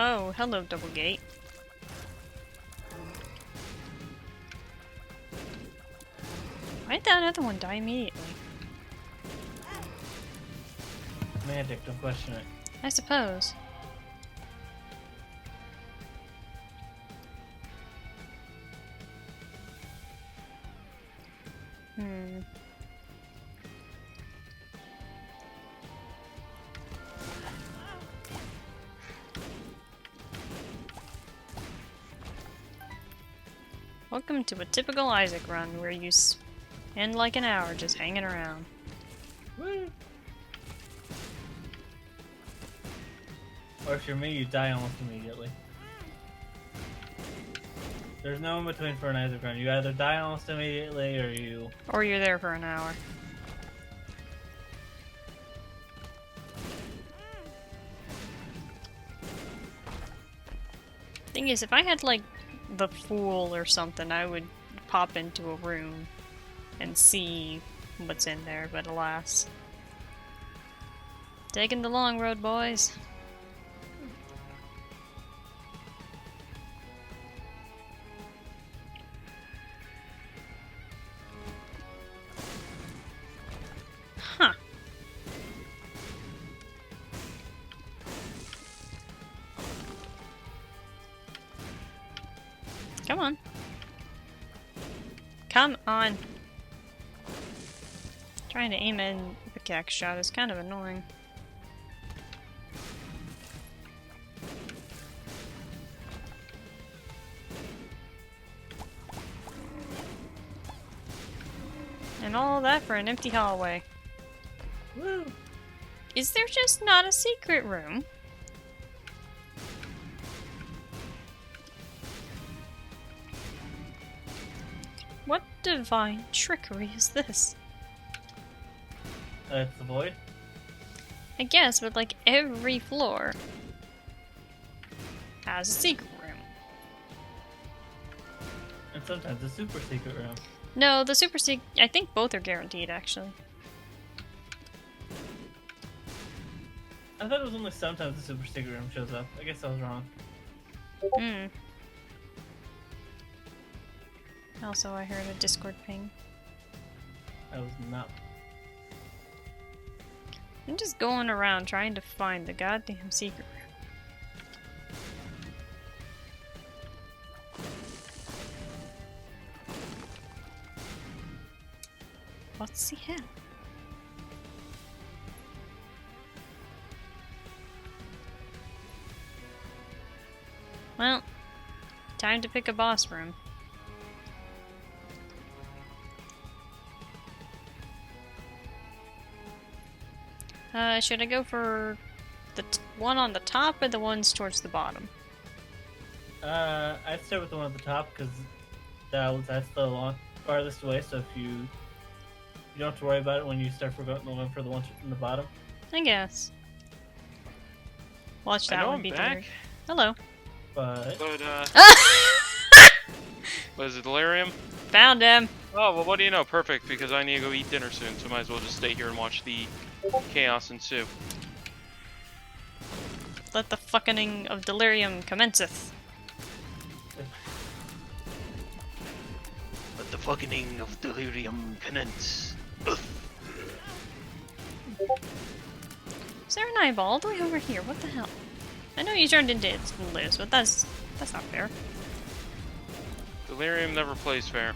Oh, hello, double gate. Why'd that other one die immediately? Magic, don't question it. I suppose. Welcome to a typical Isaac run where you spend like an hour just hanging around. Woo! Or if you're me, you die almost immediately. There's no in between for an Isaac run. You either die almost immediately or you... Or you're there for an hour. Thing is, if I had like the Fool or something, I would pop into a room and see what's in there, but alas. Taking the long road, boys. Huh. Come on. Come on. Trying to aim in a pickaxe shot is kind of annoying. And all that for an empty hallway. Woo! Is there just not a secret room? What divine trickery is this? It's the void? I guess, but like every floor has a secret room. And sometimes a super secret room. No, the super secret. I think both are guaranteed, actually. I thought it was only sometimes the super secret room shows up. I guess I was wrong. Hmm. Also, I heard a Discord ping. I was not. I'm just going around trying to find the goddamn secret room. What's he have? Well, time to pick a boss room. Should I go for the one on the top or the ones towards the bottom? I'd start with the one at the top because that's the farthest away. So if you don't have to worry about it when you start going for the ones in the bottom. I guess. Watch that I know one I'm be back, delivered. Hello. But what is it, Delirium? Found him. Oh, well, what do you know? Perfect, because I need to go eat dinner soon, so might as well just stay here and watch the chaos ensue. Let the fucking of delirium commenceth. Let the fucking of delirium commence. Is there an eyeball all the way over here? What the hell? I know you turned into Liz, but that's not fair. Delirium never plays fair.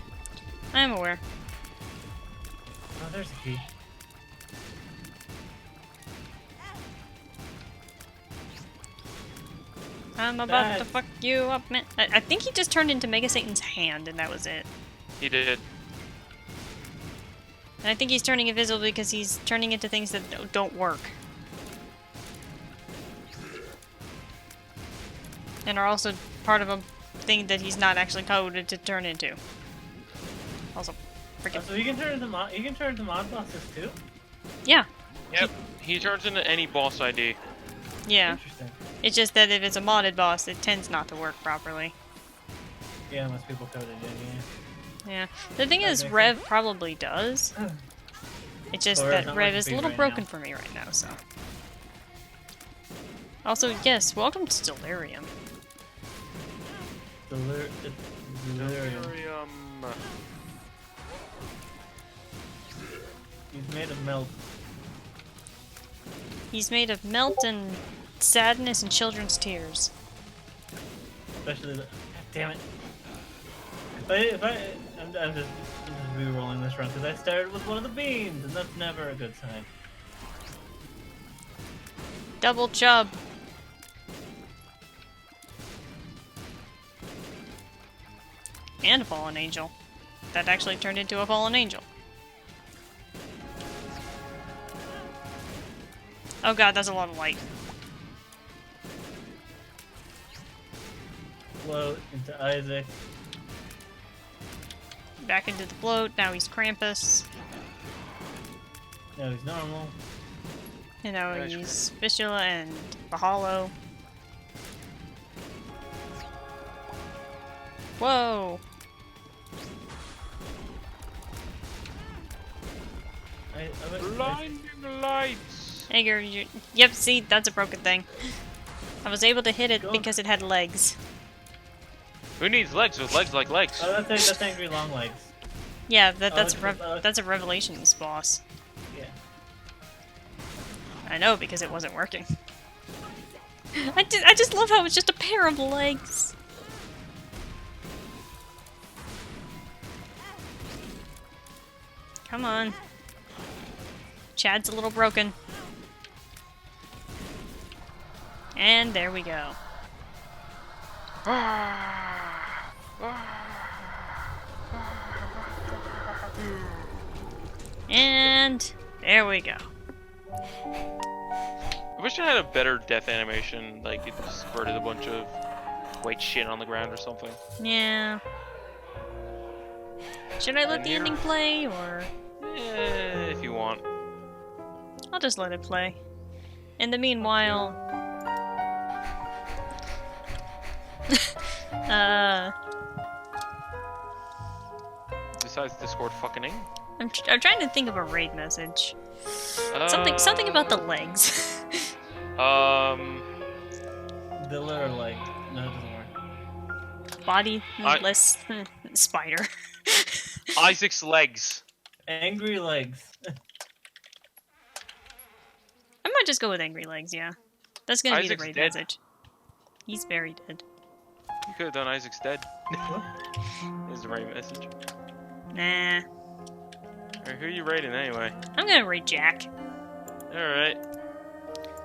I am aware. oh, there's a key. I'm about to fuck you up, man. I think he just turned into Mega Satan's hand, and that was it. He did. And I think he's turning invisible because he's turning into things that don't work. And are also part of a thing that he's not actually coded to turn into. Also, freaking. So you can turn into mod bosses too. Yeah. Yep. He turns into any boss ID. Yeah. Interesting. It's just that if it's a modded boss, it tends not to work properly. Yeah, unless people code it in. Yeah. The thing is, makes Rev probably does. It's just Well, Rev's that not Rev working is for a you little right broken now. for me right now, so. Also, yes, welcome to Delirium. Delirium. Delirium. He's made of milk. He's made of melt and sadness and children's tears. Especially the. God damn it. I'm just re-rolling this run because I started with one of the beans, and that's never a good sign. Double chub. And a fallen angel. That actually turned into a fallen angel. Oh god, that's a lot of light. Float into Isaac. Back into the float, now he's Krampus. Now he's normal. You know, Nice. he's Fistula and the Hollow. Whoa! Blinding lights. Hager, you. Yep, see, that's a broken thing. I was able to hit it Go. because it had legs. Who needs legs with legs like legs? Oh, that's Angry Long Legs. Yeah, Oh, that's a Revelations boss. Yeah. I know, because it wasn't working. I just love how it's just a pair of legs. Come on. Chad's a little broken. And there we go. And there we go. I wish I had a better death animation, like it just spurted a bunch of white shit on the ground or something. Yeah. Should I let the Here. ending play, or If you want. I'll just let it play. In the meanwhile, Besides Discord. fucking ing. I'm trying to think of a raid message. Something about the legs. The litter leg. No, it doesn't work. Bodiless spider. Isaac's legs. Angry legs. I might just go with angry legs, yeah. That's gonna be Isaac's the raid dead. message. He's very dead. You could have done Isaac's dead. Is the right message. Nah. Alright, who are you raiding anyway? I'm gonna raid Jack. Alright.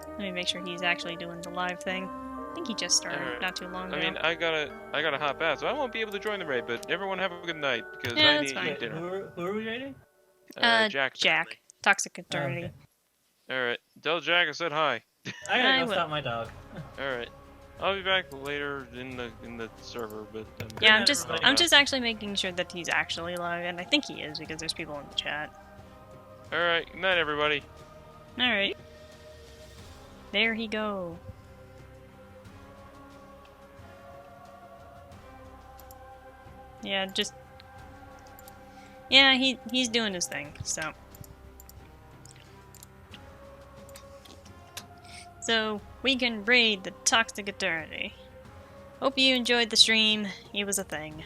Let me make sure he's actually doing the live thing. I think he just started Alright. not too long ago. I mean, I gotta hop out, so I won't be able to join the raid, but everyone have a good night, because Yeah, I that's need to fine. eat dinner. Who are we raiding? Jack. Jack. Toxic Eternity. Okay. Alright, tell Jack I said hi. I gotta I go will. stop my dog. Alright. I'll be back later in the server, but Yeah, night, everybody. I'm just actually making sure that he's actually live, and I think he is because there's people in the chat. Alright, good night everybody. Alright. There he go. Yeah, just... Yeah, he's doing his thing, so... So, we can raid the Toxic Eternity. Hope you enjoyed the stream. It was a thing.